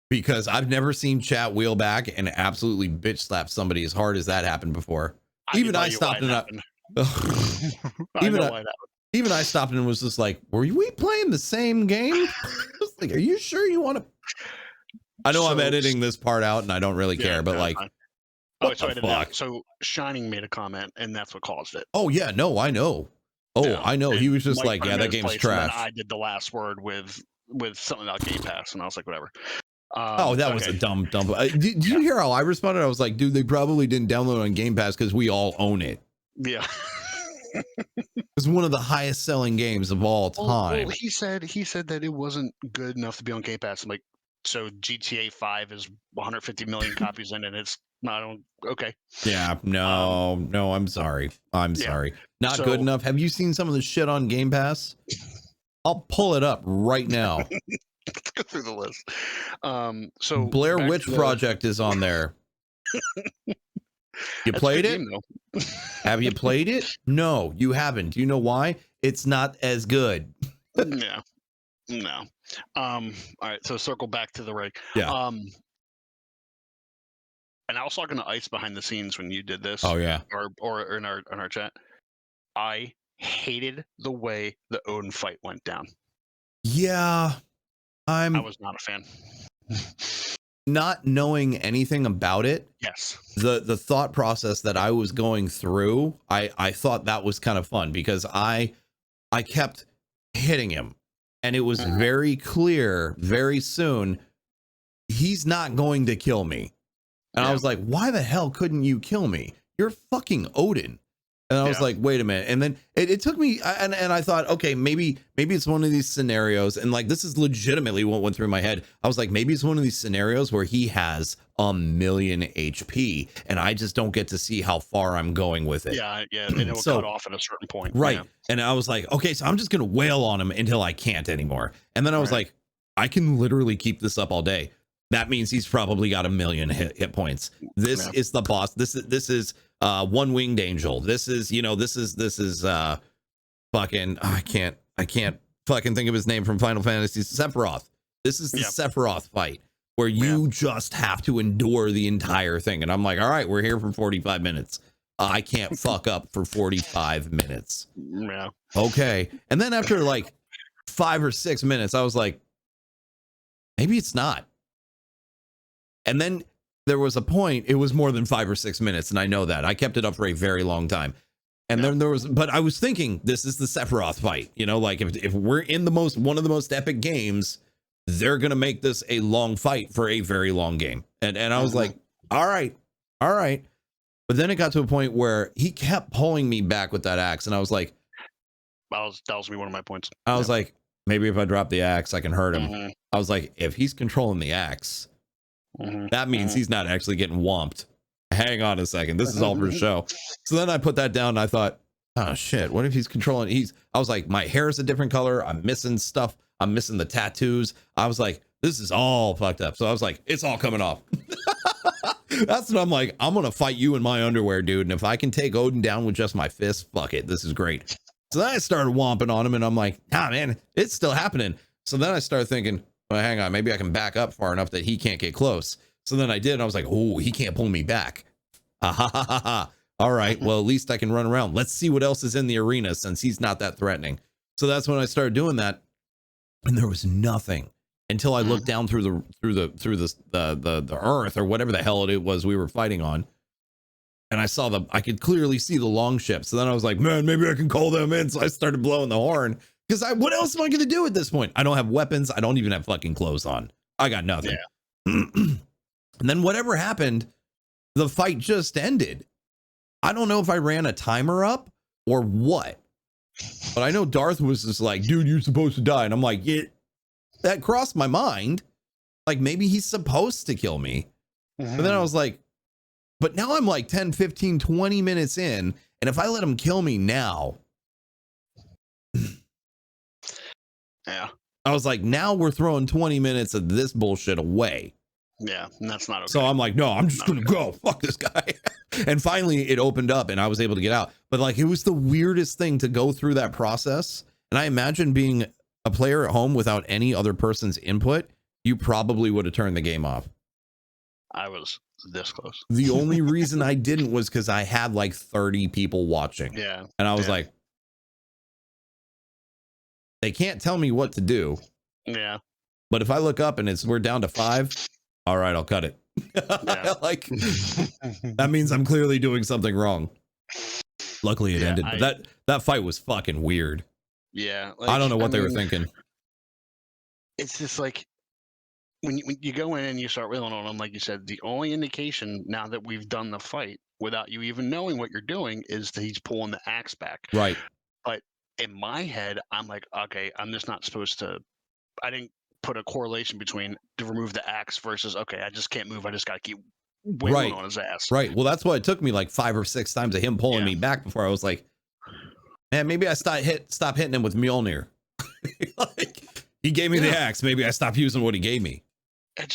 because I've never seen chat wheel back and absolutely bitch slap somebody as hard as that happened before. Even I stopped and even even I stopped and was just like, were we playing the same game? Like, are you sure you want to? I know I'm editing this part out and I don't really care, but like, what the fuck? So Shining made a comment and that's what caused it. Oh yeah, no, I know. Oh, I know. He was just like, yeah, that game's trash. I did the last word with something about Game Pass, and I was like, whatever. Oh, that was a dumb. Did you hear how I responded? I was like, dude, they probably didn't download it on Game Pass because we all own it. Yeah. It's one of the highest selling games of all time. Well, he said that it wasn't good enough to be on Game Pass. I'm like, so GTA 5 is 150 million copies in, and it's not okay. Yeah, no, I'm sorry. I'm sorry. Not good enough. Have you seen some of the shit on Game Pass? I'll pull it up right now. Let's go through the list. So Blair Witch Project is on there. You played it? Have you played it? No, you haven't. Do you know why? It's not as good. No. All right, so circle back to the rig. Yeah. And I was talking to Ice behind the scenes when you did this. Oh yeah. Or in our chat. I hated the way the Odin fight went down. Yeah. I was not a fan. Not knowing anything about it. Yes. The thought process that I was going through, I thought that was kind of fun because I kept hitting him and it was very clear very soon he's not going to kill me. And I was like, why the hell couldn't you kill me? You're fucking Odin. And I was like, wait a minute. And then it took me and I thought, okay, maybe it's one of these scenarios. And like, this is legitimately what went through my head. I was like, maybe it's one of these scenarios where he has 1,000,000 HP and I just don't get to see how far I'm going with it. Yeah. And it will cut off at a certain point. Right. Yeah. And I was like, okay, so I'm just going to wail on him until I can't anymore. And then I was like, I can literally keep this up all day. That means he's probably got 1,000,000 hit points. This is the boss. This is One Winged Angel. This is fucking I can't fucking think of his name from Final Fantasy. Sephiroth. This is the Sephiroth fight where you just have to endure the entire thing. And I'm like, all right, we're here for 45 minutes. I can't fuck up for 45 minutes. Yeah. Okay. And then after like 5 or 6 minutes, I was like, maybe it's not. And then there was a point, it was more than 5 or 6 minutes. And I know that I kept it up for a very long time. And then there was, but I was thinking this is the Sephiroth fight, you know, like if we're in one of the most epic games, they're going to make this a long fight for a very long game. And I was like, all right. But then it got to a point where he kept pulling me back with that axe. And I was like, that was me one of my points. I was like, maybe if I drop the axe, I can hurt him. I was like, if he's controlling the axe, that means he's not actually getting whomped. Hang on a second. This is all for show. So then I put that down and I thought, oh shit, what if he's controlling? I was like, my hair is a different color. I'm missing stuff. I'm missing the tattoos. I was like, this is all fucked up. So I was like, it's all coming off. That's what I'm like. I'm going to fight you in my underwear, dude. And if I can take Odin down with just my fist, fuck it. This is great. So then I started whomping on him and I'm like, nah, man, it's still happening. So then I started thinking, well, hang on, maybe I can back up far enough that he can't get close. So then I did. And I was like, oh, he can't pull me back. All right. Well, at least I can run around. Let's see what else is in the arena since he's not that threatening. So that's when I started doing that. And there was nothing until I looked down through the earth or whatever the hell it was we were fighting on. And I could clearly see the long ship. So then I was like, man, maybe I can call them in. So I started blowing the horn because what else am I going to do at this point? I don't have weapons. I don't even have fucking clothes on. I got nothing. Yeah. And then whatever happened, the fight just ended. I don't know if I ran a timer up or what, but I know Darth was just like, dude, you're supposed to die. And I'm like, yeah, that crossed my mind. Like maybe he's supposed to kill me. But then I was like, but now I'm like 10, 15, 20 minutes in. And if I let him kill me now, Yeah. I was like, now we're throwing 20 minutes of this bullshit away. Yeah, and that's not okay. So I'm like, no, I'm just gonna go. Fuck this guy. And finally it opened up and I was able to get out. But like, it was the weirdest thing to go through that process. And I imagine being a player at home without any other person's input, you probably would have turned the game off. I was this close. The only reason I didn't was because I had like 30 people watching. Yeah. And I was like, they can't tell me what to do. Yeah. But if I look up and we're down to 5, all right, I'll cut it. Yeah. Like, that means I'm clearly doing something wrong. Luckily it ended. But that fight was fucking weird. Yeah. Like, I don't know what they were thinking. It's just like when you go in and you start wheeling on them, like you said, the only indication now that we've done the fight without you even knowing what you're doing is that he's pulling the axe back. Right. But in my head, I'm like, okay, I'm just not supposed to. I didn't put a correlation between to remove the axe versus, okay, I just can't move. I just got to keep wailing on his ass. Right. Well, that's why it took me like 5 or 6 times of him pulling me back before I was like, man, maybe I stop hitting him with Mjolnir. Like, he gave me the axe. Maybe I stop using what he gave me. I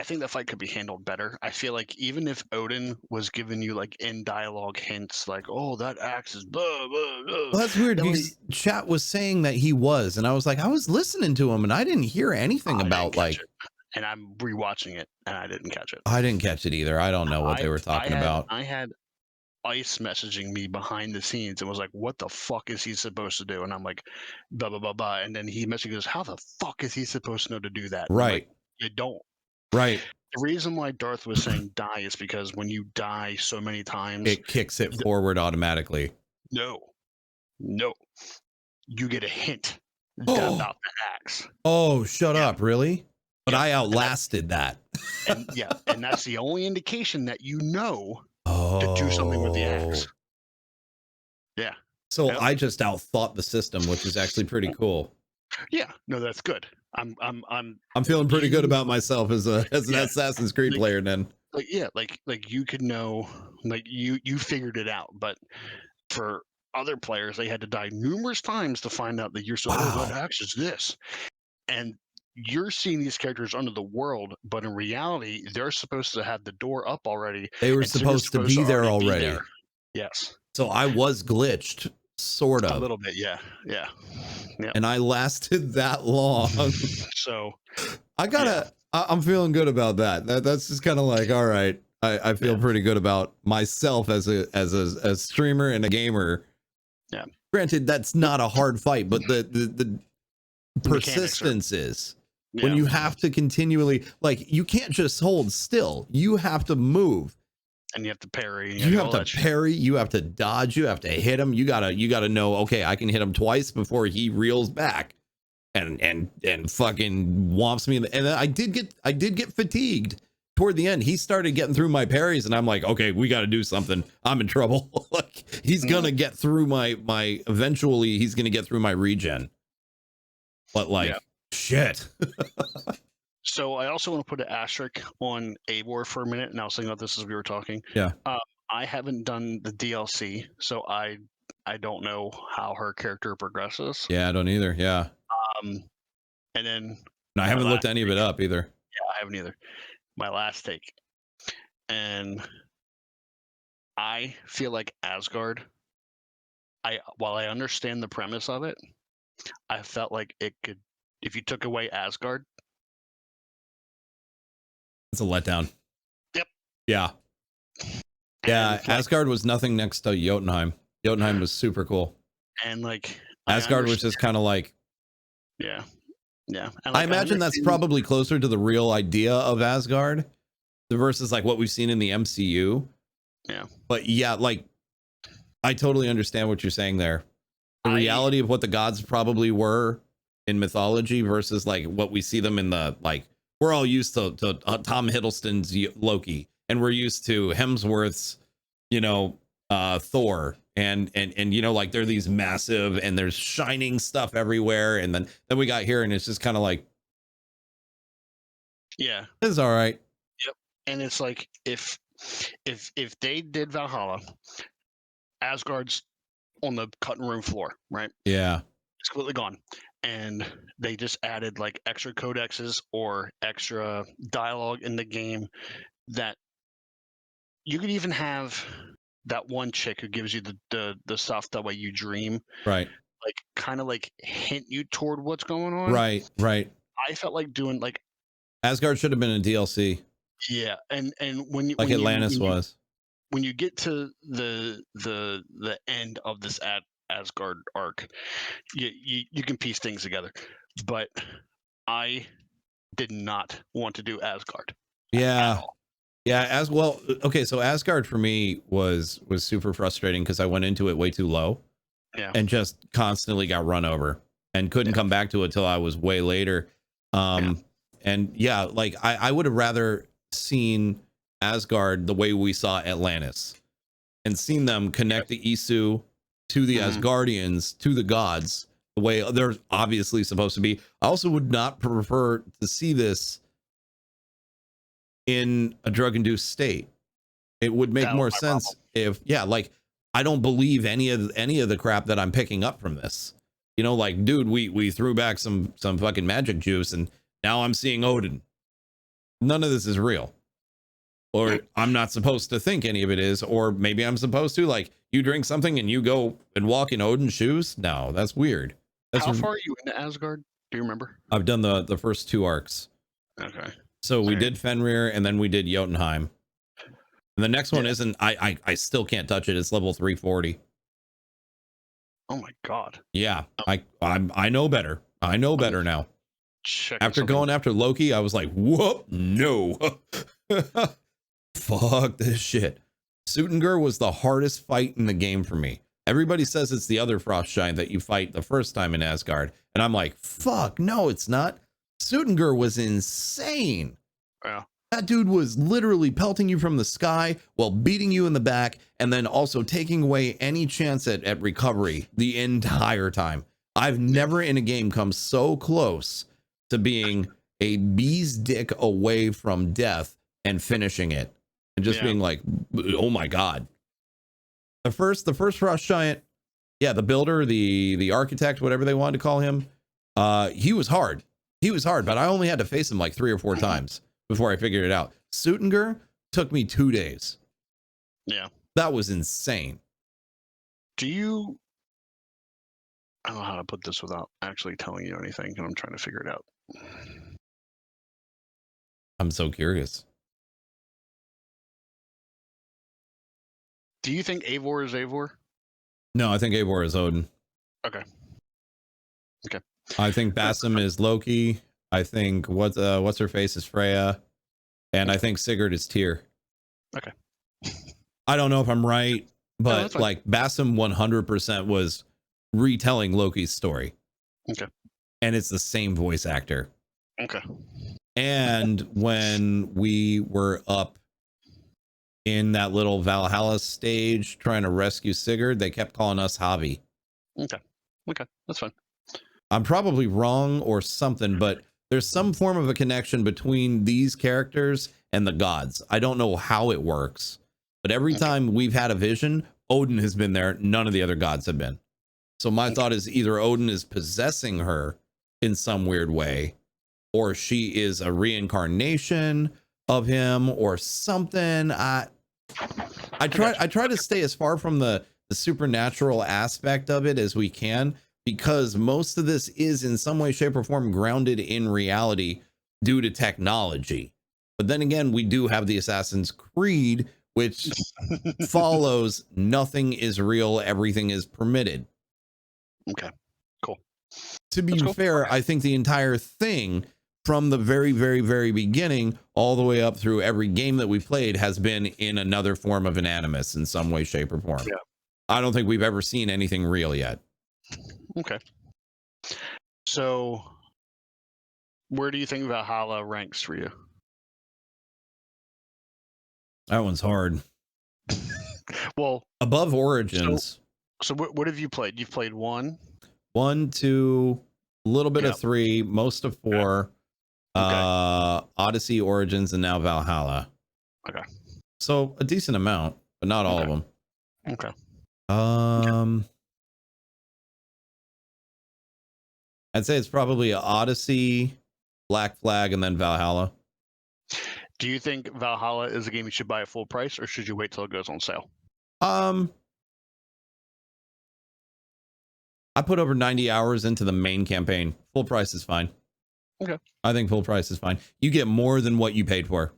think that fight could be handled better. I feel like even if Odin was giving you like in dialogue hints like, oh, that axe is blah, blah, blah. Well, that's weird because chat was saying that he was, and I was like, I was listening to him and I didn't hear anything about like it. And I'm rewatching it and I didn't catch it. I didn't catch it either. I don't know what they were talking about. I had Ice messaging me behind the scenes and was like, what the fuck is he supposed to do? And I'm like, blah, blah, blah, blah. And then he messages, how the fuck is he supposed to know to do that? And right. Like, you don't. Right. The reason why Darth was saying die is because when you die so many times, it kicks it forward automatically. No. You get a hint about the axe. Oh, shut up. Really? But I outlasted that. And and that's the only indication that you know to do something with the axe. Yeah. So I just outthought the system, which is actually pretty cool. Yeah, no, that's good. I'm feeling pretty good about myself as an Assassin's Creed player then. Like you could know, like you figured it out, but for other players, they had to die numerous times to find out that you're so what axe is this, and you're seeing these characters under the world, but in reality, they're supposed to have the door up already. They were supposed to be there already. Yes. So I was glitched, sort of. A little bit, yeah. And I lasted that long. So I'm feeling good about that. That's just kind of like, all right. I feel pretty good about myself as a streamer and a gamer. Yeah. Granted, that's not a hard fight, but the persistence is. When you have to continually, like, you can't just hold still. You have to move. And you have to parry. You have to parry. You have to dodge. You have to hit him. You gotta know, okay, I can hit him twice before he reels back and fucking whomps me. And I did get fatigued toward the end. He started getting through my parries and I'm like, okay, we got to do something. I'm in trouble. Like, he's going to get through eventually he's going to get through my regen. But like, shit. So I also want to put an asterisk on Eivor for a minute, and I was thinking about this as we were talking. Yeah. I haven't done the DLC, so I don't know how her character progresses. Yeah, I don't either. Yeah. And then I haven't looked any of it up either. Yeah, I haven't either. My last take, and I feel like Asgard. While I understand the premise of it, I felt like it could, if you took away Asgard. It's a letdown. Yep. Yeah. Yeah, Asgard was nothing next to Jotunheim. Jotunheim was super cool. And like Asgard was just kind of like, yeah. And I imagine that's probably closer to the real idea of Asgard versus like what we've seen in the MCU. Yeah. But yeah, like, I totally understand what you're saying there. The reality of what the gods probably were in mythology versus like what we see them in the, like, we're all used to Tom Hiddleston's Loki, and we're used to Hemsworth's, Thor, and like they're these massive and there's shining stuff everywhere, and then we got here and it's just kind of like, yeah, it's all right. Yep. And it's like if they did Valhalla, Asgard's on the cutting room floor, right? Yeah. It's completely gone. And they just added like extra codexes or extra dialogue in the game that you could even have that one chick who gives you the stuff that way you dream, Right. like kind of like hint you toward what's going on. Right. Right. I felt like doing like Asgard should have been a DLC yeah, and when you like when you Atlantis when you was. when you get to the end of this Asgard arc, you can piece things together. But I did not want to do Asgard at Yeah. all. Yeah, as well. Okay, so Asgard for me was super frustrating because I went into it way too low Yeah, and just constantly got run over and couldn't yeah, come back to it till I was way later. yeah. And yeah, like I would have rather seen Asgard the way we saw Atlantis and seen them connect the Isu to the Mhm. Asgardians to the gods the way they're obviously supposed to be. I also would not prefer to see this in a drug induced state. It would make That was more my problem. sense if, yeah, like I don't believe any of the crap that I'm picking up from this. You know, like, dude, we threw back some fucking magic juice and now I'm seeing Odin. None of this is real. Or I'm not supposed to think any of it is, or maybe I'm supposed to. Like, you drink something and you go and walk in Odin's shoes. No, that's weird. That's How far are you into Asgard? Do you remember? I've done the first two arcs. Okay. So we All right. did Fenrir and then we did Jotunheim. And the next one Yeah. isn't. I still can't touch it. It's level 340. Oh my god. Yeah, I know better. I know better now. Check After going after Loki, I was like, whoop, no. Fuck this shit. Suitengir was the hardest fight in the game for me. Everybody says it's the other frost giant that you fight the first time in Asgard. And I'm like, fuck, no, it's not. Suitengir was insane. Yeah. That dude was literally pelting you from the sky while beating you in the back and then also taking away any chance at recovery the entire time. I've never in a game come so close to being a bee's dick away from death and finishing it and just being like, oh my God. The first frost giant, yeah, the builder, the architect, whatever they wanted to call him, he was hard. He was hard, but I only had to face him like 3 or 4 times before I figured it out. Suitengir took me 2 days. Yeah. That was insane. Do you I don't know how to put this without actually telling you anything, and I'm trying to figure it out. I'm so curious. Do you think Eivor is Eivor? No, I think Eivor is Odin. Okay. Okay. I think Bassam is Loki. I think what's her face is Freya, and I think Sigurd is Tyr. Okay. I don't know if I'm right, but fine. like Bassam 100% was retelling Loki's story. Okay. And it's the same voice actor. Okay. And when we were up in that little Valhalla stage trying to rescue Sigurd, they kept calling us Javi. Okay. Okay. That's fine. I'm probably wrong or something, but there's some form of a connection between these characters and the gods. I don't know how it works, but every time we've had a vision, Odin has been there. None of the other gods have been. So my thought is either Odin is possessing her in some weird way, or she is a reincarnation of him or something. I try to stay as far from the supernatural aspect of it as we can, because most of this is in some way, shape, or form grounded in reality due to technology. But then again, we do have the Assassin's Creed, which follows nothing is real, everything is permitted. Okay. Cool. To be fair, I think the entire thing from the very, very, very beginning all the way up through every game that we played has been in another form of an animus in some way, shape, or form. Yeah. I don't think we've ever seen anything real yet. Okay. So, where do you think Valhalla ranks for you? That one's hard. Well, Above Origins. So what have you played? You've played 1, 1, 2, a little bit of 3, most of 4. Okay. Odyssey, Origins, and now Valhalla. Okay. So a decent amount, but not all of them. Okay. I'd say it's probably Odyssey, Black Flag, and then Valhalla. Do you think Valhalla is a game you should buy at full price, or should you wait till it goes on sale? I put over 90 hours into the main campaign. Full price is fine. Okay. I think full price is fine. You get more than what you paid for.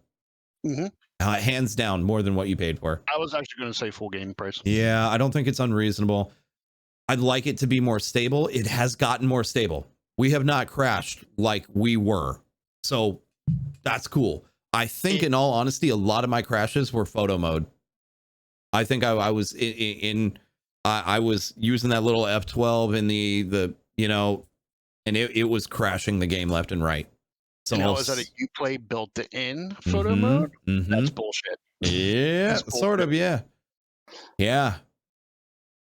Mm-hmm. Hands down, more than what you paid for. I was actually going to say full game price. Yeah, I don't think it's unreasonable. I'd like it to be more stable. It has gotten more stable. We have not crashed like we were. So that's cool. I think, in all honesty, a lot of my crashes were photo mode. I think I was I was using that little F12 in the and it was crashing the game left and right. So now, is that a Uplay built-in photo mode? That's bullshit. Yeah, that's bullshit. Sort of. Yeah.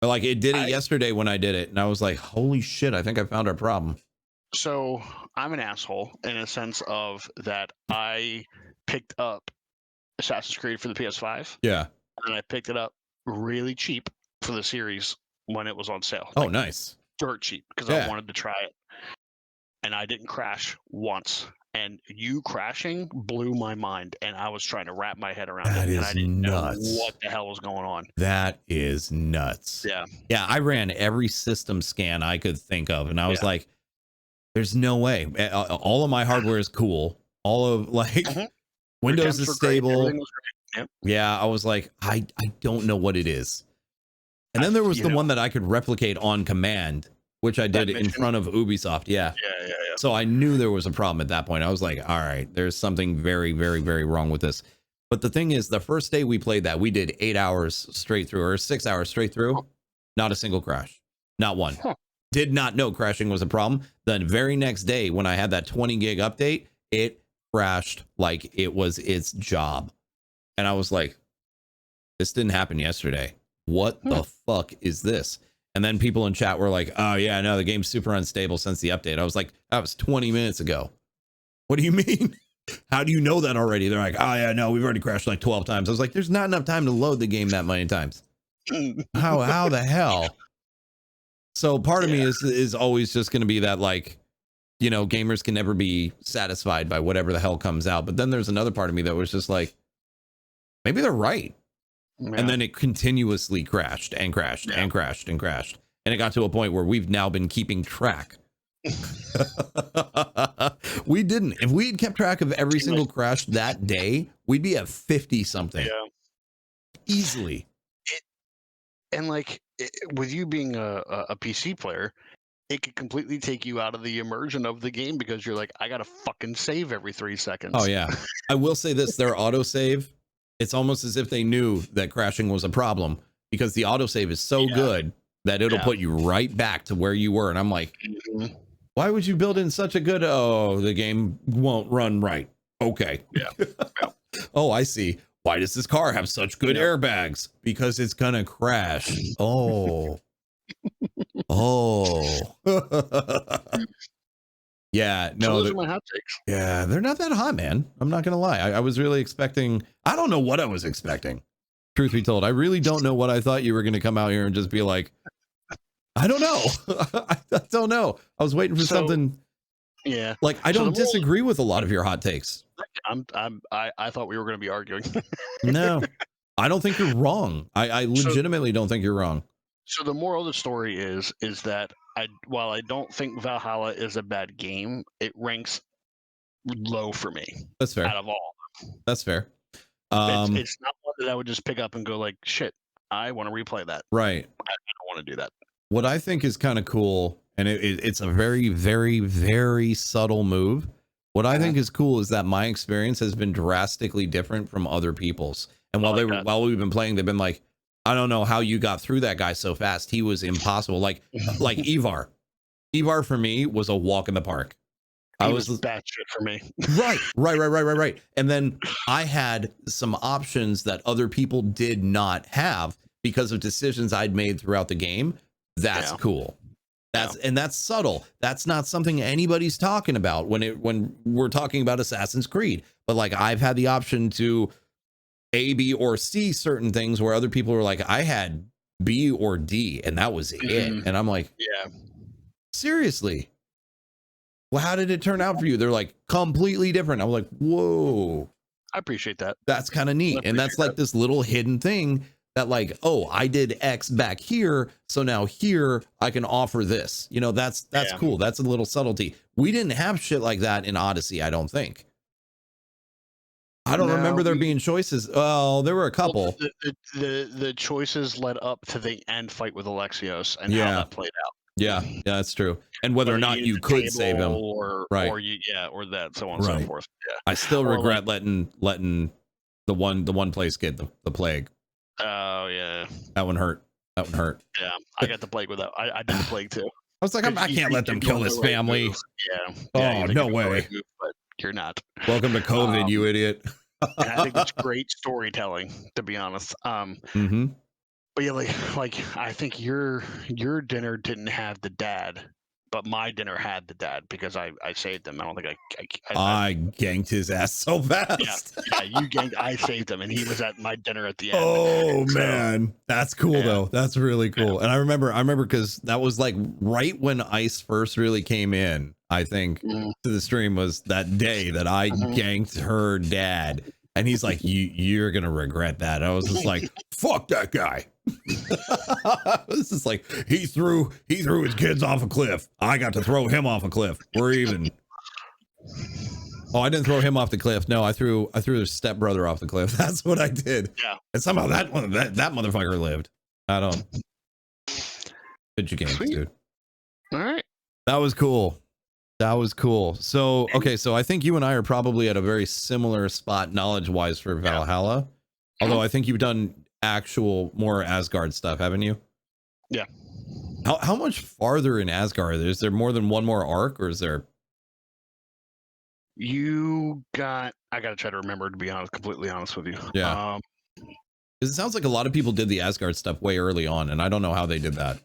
Like it did it yesterday when I did it, and I was like, "Holy shit! I think I found our problem." So I'm an asshole in a sense of that I picked up Assassin's Creed for the PS5. Yeah. And I picked it up really cheap for the series when it was on sale. Oh, nice. Dirt cheap, because I wanted to try it. And I didn't crash once. And you crashing blew my mind. And I was trying to wrap my head around it. And I didn't know what the hell was going on. That is nuts. Yeah. Yeah, I ran every system scan I could think of. And I was like, there's no way. All of my hardware is cool. All of Windows is stable. Yep. Yeah, I was like, I don't know what it is. And then there was the one that I could replicate on command, which I did in front of Ubisoft. Yeah. So I knew there was a problem at that point. I was like, all right, there's something very, very, very wrong with this. But the thing is, the first day we played that, we did 8 hours straight through, or 6 hours straight through. Not a single crash. Not one. Did not know crashing was a problem. The very next day, when I had that 20 gig update, it crashed like it was its job. And I was like, this didn't happen yesterday. What the fuck is this? And then people in chat were like, oh yeah, no, the game's super unstable since the update. I was like, that was 20 minutes ago. What do you mean? How do you know that already? They're like, oh yeah, no, we've already crashed like 12 times. I was like, there's not enough time to load the game that many times. How the hell? So part of me is always just going to be that, like, you know, gamers can never be satisfied by whatever the hell comes out. But then there's another part of me that was just like, maybe they're right. Yeah. And then it continuously crashed and crashed and crashed and crashed. And it got to a point where we've now been keeping track. We didn't. If we had kept track of every single crash that day, we'd be at 50 something. Yeah. Easily. With you being a PC player, it could completely take you out of the immersion of the game because you're like, I gotta fucking save every 3 seconds. Oh yeah. I will say this, their autosave, it's almost as if they knew that crashing was a problem, because the autosave is so good that it'll put you right back to where you were. And I'm like, why would you build in such a good, the game won't run right. Okay. Yeah. Oh, I see. Why does this car have such good airbags? Because it's gonna crash. Oh. Yeah, no, so those are my hot takes. Yeah, they're not that hot, man. I'm not gonna lie. I was really expecting, I don't know what I was expecting. Truth be told, I really don't know what I thought you were gonna come out here and just be like, I don't know. I don't know. I was waiting for something. Yeah. Like, I don't disagree with a lot of your hot takes. I thought we were gonna be arguing. No, I don't think you're wrong. I legitimately don't think you're wrong. So the moral of the story is that while I don't think Valhalla is a bad game, it ranks low for me. That's fair. Out of all. That's fair. It's not one that I would just pick up and go like, shit, I want to replay that. Right. I don't want to do that. What I think is kind of cool, and it's a very, very, very subtle move. What I think is cool is that my experience has been drastically different from other people's. And while we've been playing, they've been like, I don't know how you got through that guy so fast. He was impossible. Like Ivar. Ivar for me was a walk in the park. He was bad shit for me. Right. And then I had some options that other people did not have because of decisions I'd made throughout the game. That's cool. And that's subtle. That's not something anybody's talking about when we're talking about Assassin's Creed. But like, I've had the option to A, B, or C certain things where other people were like, I had B or D, and that was it. And I'm like, seriously, well, how did it turn out for you? They're like completely different. I was like, whoa, I appreciate that. that's kind of neat. And that's like this little hidden thing that like, oh, I did X back here, so now here I can offer this. You know, that's cool. That's a little subtlety. We didn't have shit like that in Odyssey, I don't think. I don't remember there being choices. Well, there were a couple. Well, the choices led up to the end fight with Alexios and how that played out. Yeah, that's true. And whether or not you could save him, or that, so on and so forth. Yeah, I still regret letting the one place get the plague. Oh yeah, that one hurt. Yeah, I got the plague with that. I did the plague too. I was like, I can't let them kill this family. Oh, no way. But you're not. Welcome to COVID, you idiot. And I think that's great storytelling, to be honest. But yeah, like I think your dinner didn't have the dad, but my dinner had the dad because I saved him. I don't think I ganked his ass so fast. Yeah, you ganked. I saved him, and he was at my dinner at the end. Oh man, that's cool though. That's really cool. Yeah. And I remember because that was like right when Ice first really came in. I think to the stream was that day that I ganked her dad, and he's like, "You're gonna regret that." I was just like, "Fuck that guy." This is like he threw his kids off a cliff. I got to throw him off a cliff. We're even. Oh, I didn't throw him off the cliff. No, I threw his stepbrother off the cliff. That's what I did. Yeah. And somehow that motherfucker lived. I don't. Good you games, dude. All right. That was cool. So okay, so I think you and I are probably at a very similar spot knowledge-wise for Valhalla. Although I think you've done actual more Asgard stuff, haven't you? Yeah. How much farther in Asgard? Is there more than one more arc, or is there? I gotta try to remember, to be honest, completely honest with you. Yeah. Because it sounds like a lot of people did the Asgard stuff way early on, and I don't know how they did that.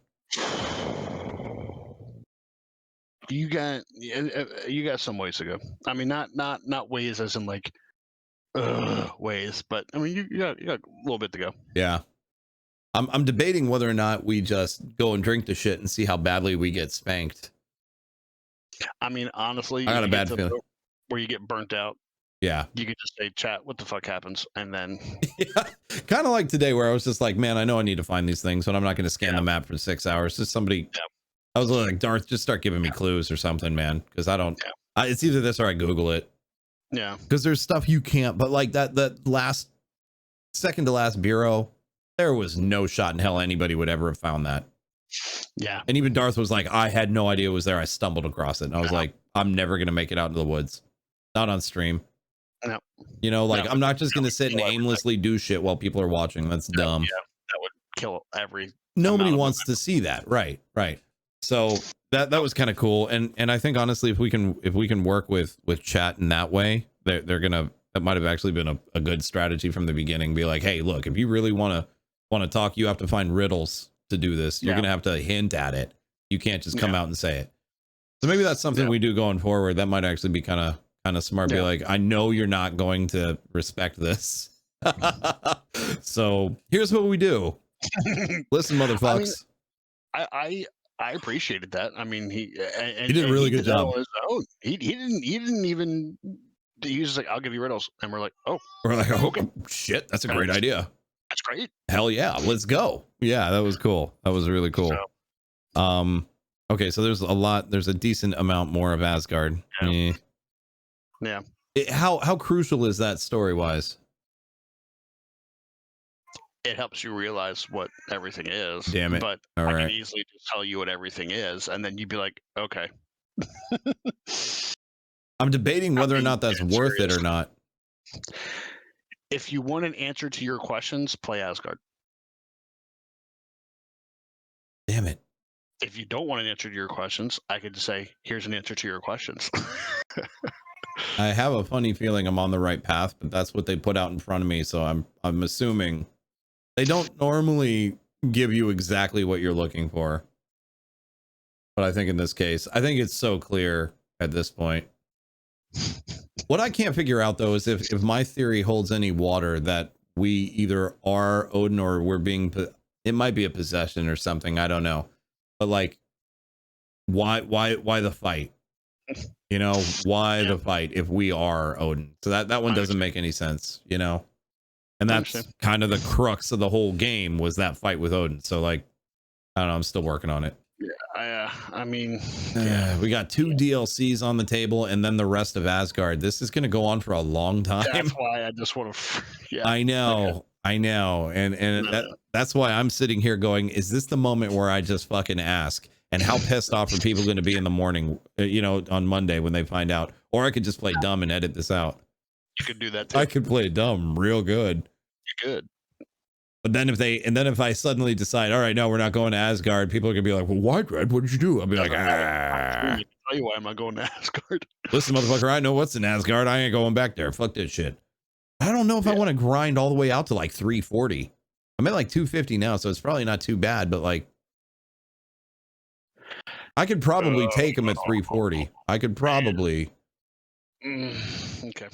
You got some ways to go. I mean, not ways as in like ways, but I mean you got a little bit to go. Yeah. I'm debating whether or not we just go and drink the shit and see how badly we get spanked. I mean, honestly, I got a bad feeling where you get burnt out. Yeah. You could just say, chat, what the fuck happens? And then kind of like today where I was just like, man, I know I need to find these things, but I'm not going to scan the map for 6 hours. Just somebody I was like, Darth, just start giving me clues or something, man, because I don't it's either this or I Google it. Yeah, because there's stuff you can't, but like that second to last bureau, there was no shot in hell anybody would ever have found that. Yeah. And even Darth was like, I had no idea it was there. I stumbled across it. And I was like, I'm never going to make it out into the woods. Not on stream. No. You know, like I'm not just going to sit and aimlessly do shit while people are watching. That's dumb. Yeah, that would kill every. Nobody wants to see that. Right. So that was kind of cool. And I think honestly, if we can work with chat in that way, they're gonna, that might have actually been a good strategy from the beginning. Be like, hey, look, if you really want to talk, you have to find riddles to do this. You're gonna have to hint at it. You can't just come out and say it. So maybe that's something we do going forward. That might actually be kind of smart. Be like, I know you're not going to respect this. So here's what we do. Listen, motherfuckers. I appreciated that. I mean, he did a really good job. He didn't even. He was like, "I'll give you riddles," and we're like, "Oh, okay, shit, that's a great idea. That's great. Hell yeah, let's go." Yeah, that was cool. That was really cool. So, okay, so there's a decent amount more of Asgard. Yeah. How crucial is that story wise? It helps you realize what everything is. Damn it. But I can easily just tell you what everything is, and then you'd be like, okay. I'm debating whether or not that's worth it or not. If you want an answer to your questions, play Asgard. Damn it. If you don't want an answer to your questions, I could just say, here's an answer to your questions. I have a funny feeling I'm on the right path, but that's what they put out in front of me, so I'm assuming they don't normally give you exactly what you're looking for. But I think in this case, I think it's so clear at this point. What I can't figure out though is if my theory holds any water, that we either are Odin or we're being, it might be a possession or something, I don't know. But like, why the fight? You know, why the fight if we are Odin? So that one doesn't make any sense, you know? And that's kind of the crux of the whole game was that fight with Odin. So like, I don't know, I'm still working on it. Yeah, I mean, we got 2 DLCs on the table and then the rest of Asgard. This is going to go on for a long time. That's why I just want to. Yeah, I know, and that's why I'm sitting here going, is this the moment where I just fucking ask? And how pissed off are people going to be in the morning, you know, on Monday when they find out? Or I could just play dumb and edit this out. You could do that too. I could play dumb real good. You could. But then if I suddenly decide, all right, no, we're not going to Asgard, people are gonna be like, well, why, Red? What did you do? I'll be like, I'll tell you why am I going to Asgard? Listen, motherfucker, I know what's in Asgard. I ain't going back there. Fuck that shit. I don't know if I want to grind all the way out to like 340. I'm at like 250 now, so it's probably not too bad, but like I could probably take him at 340. I could probably. Okay.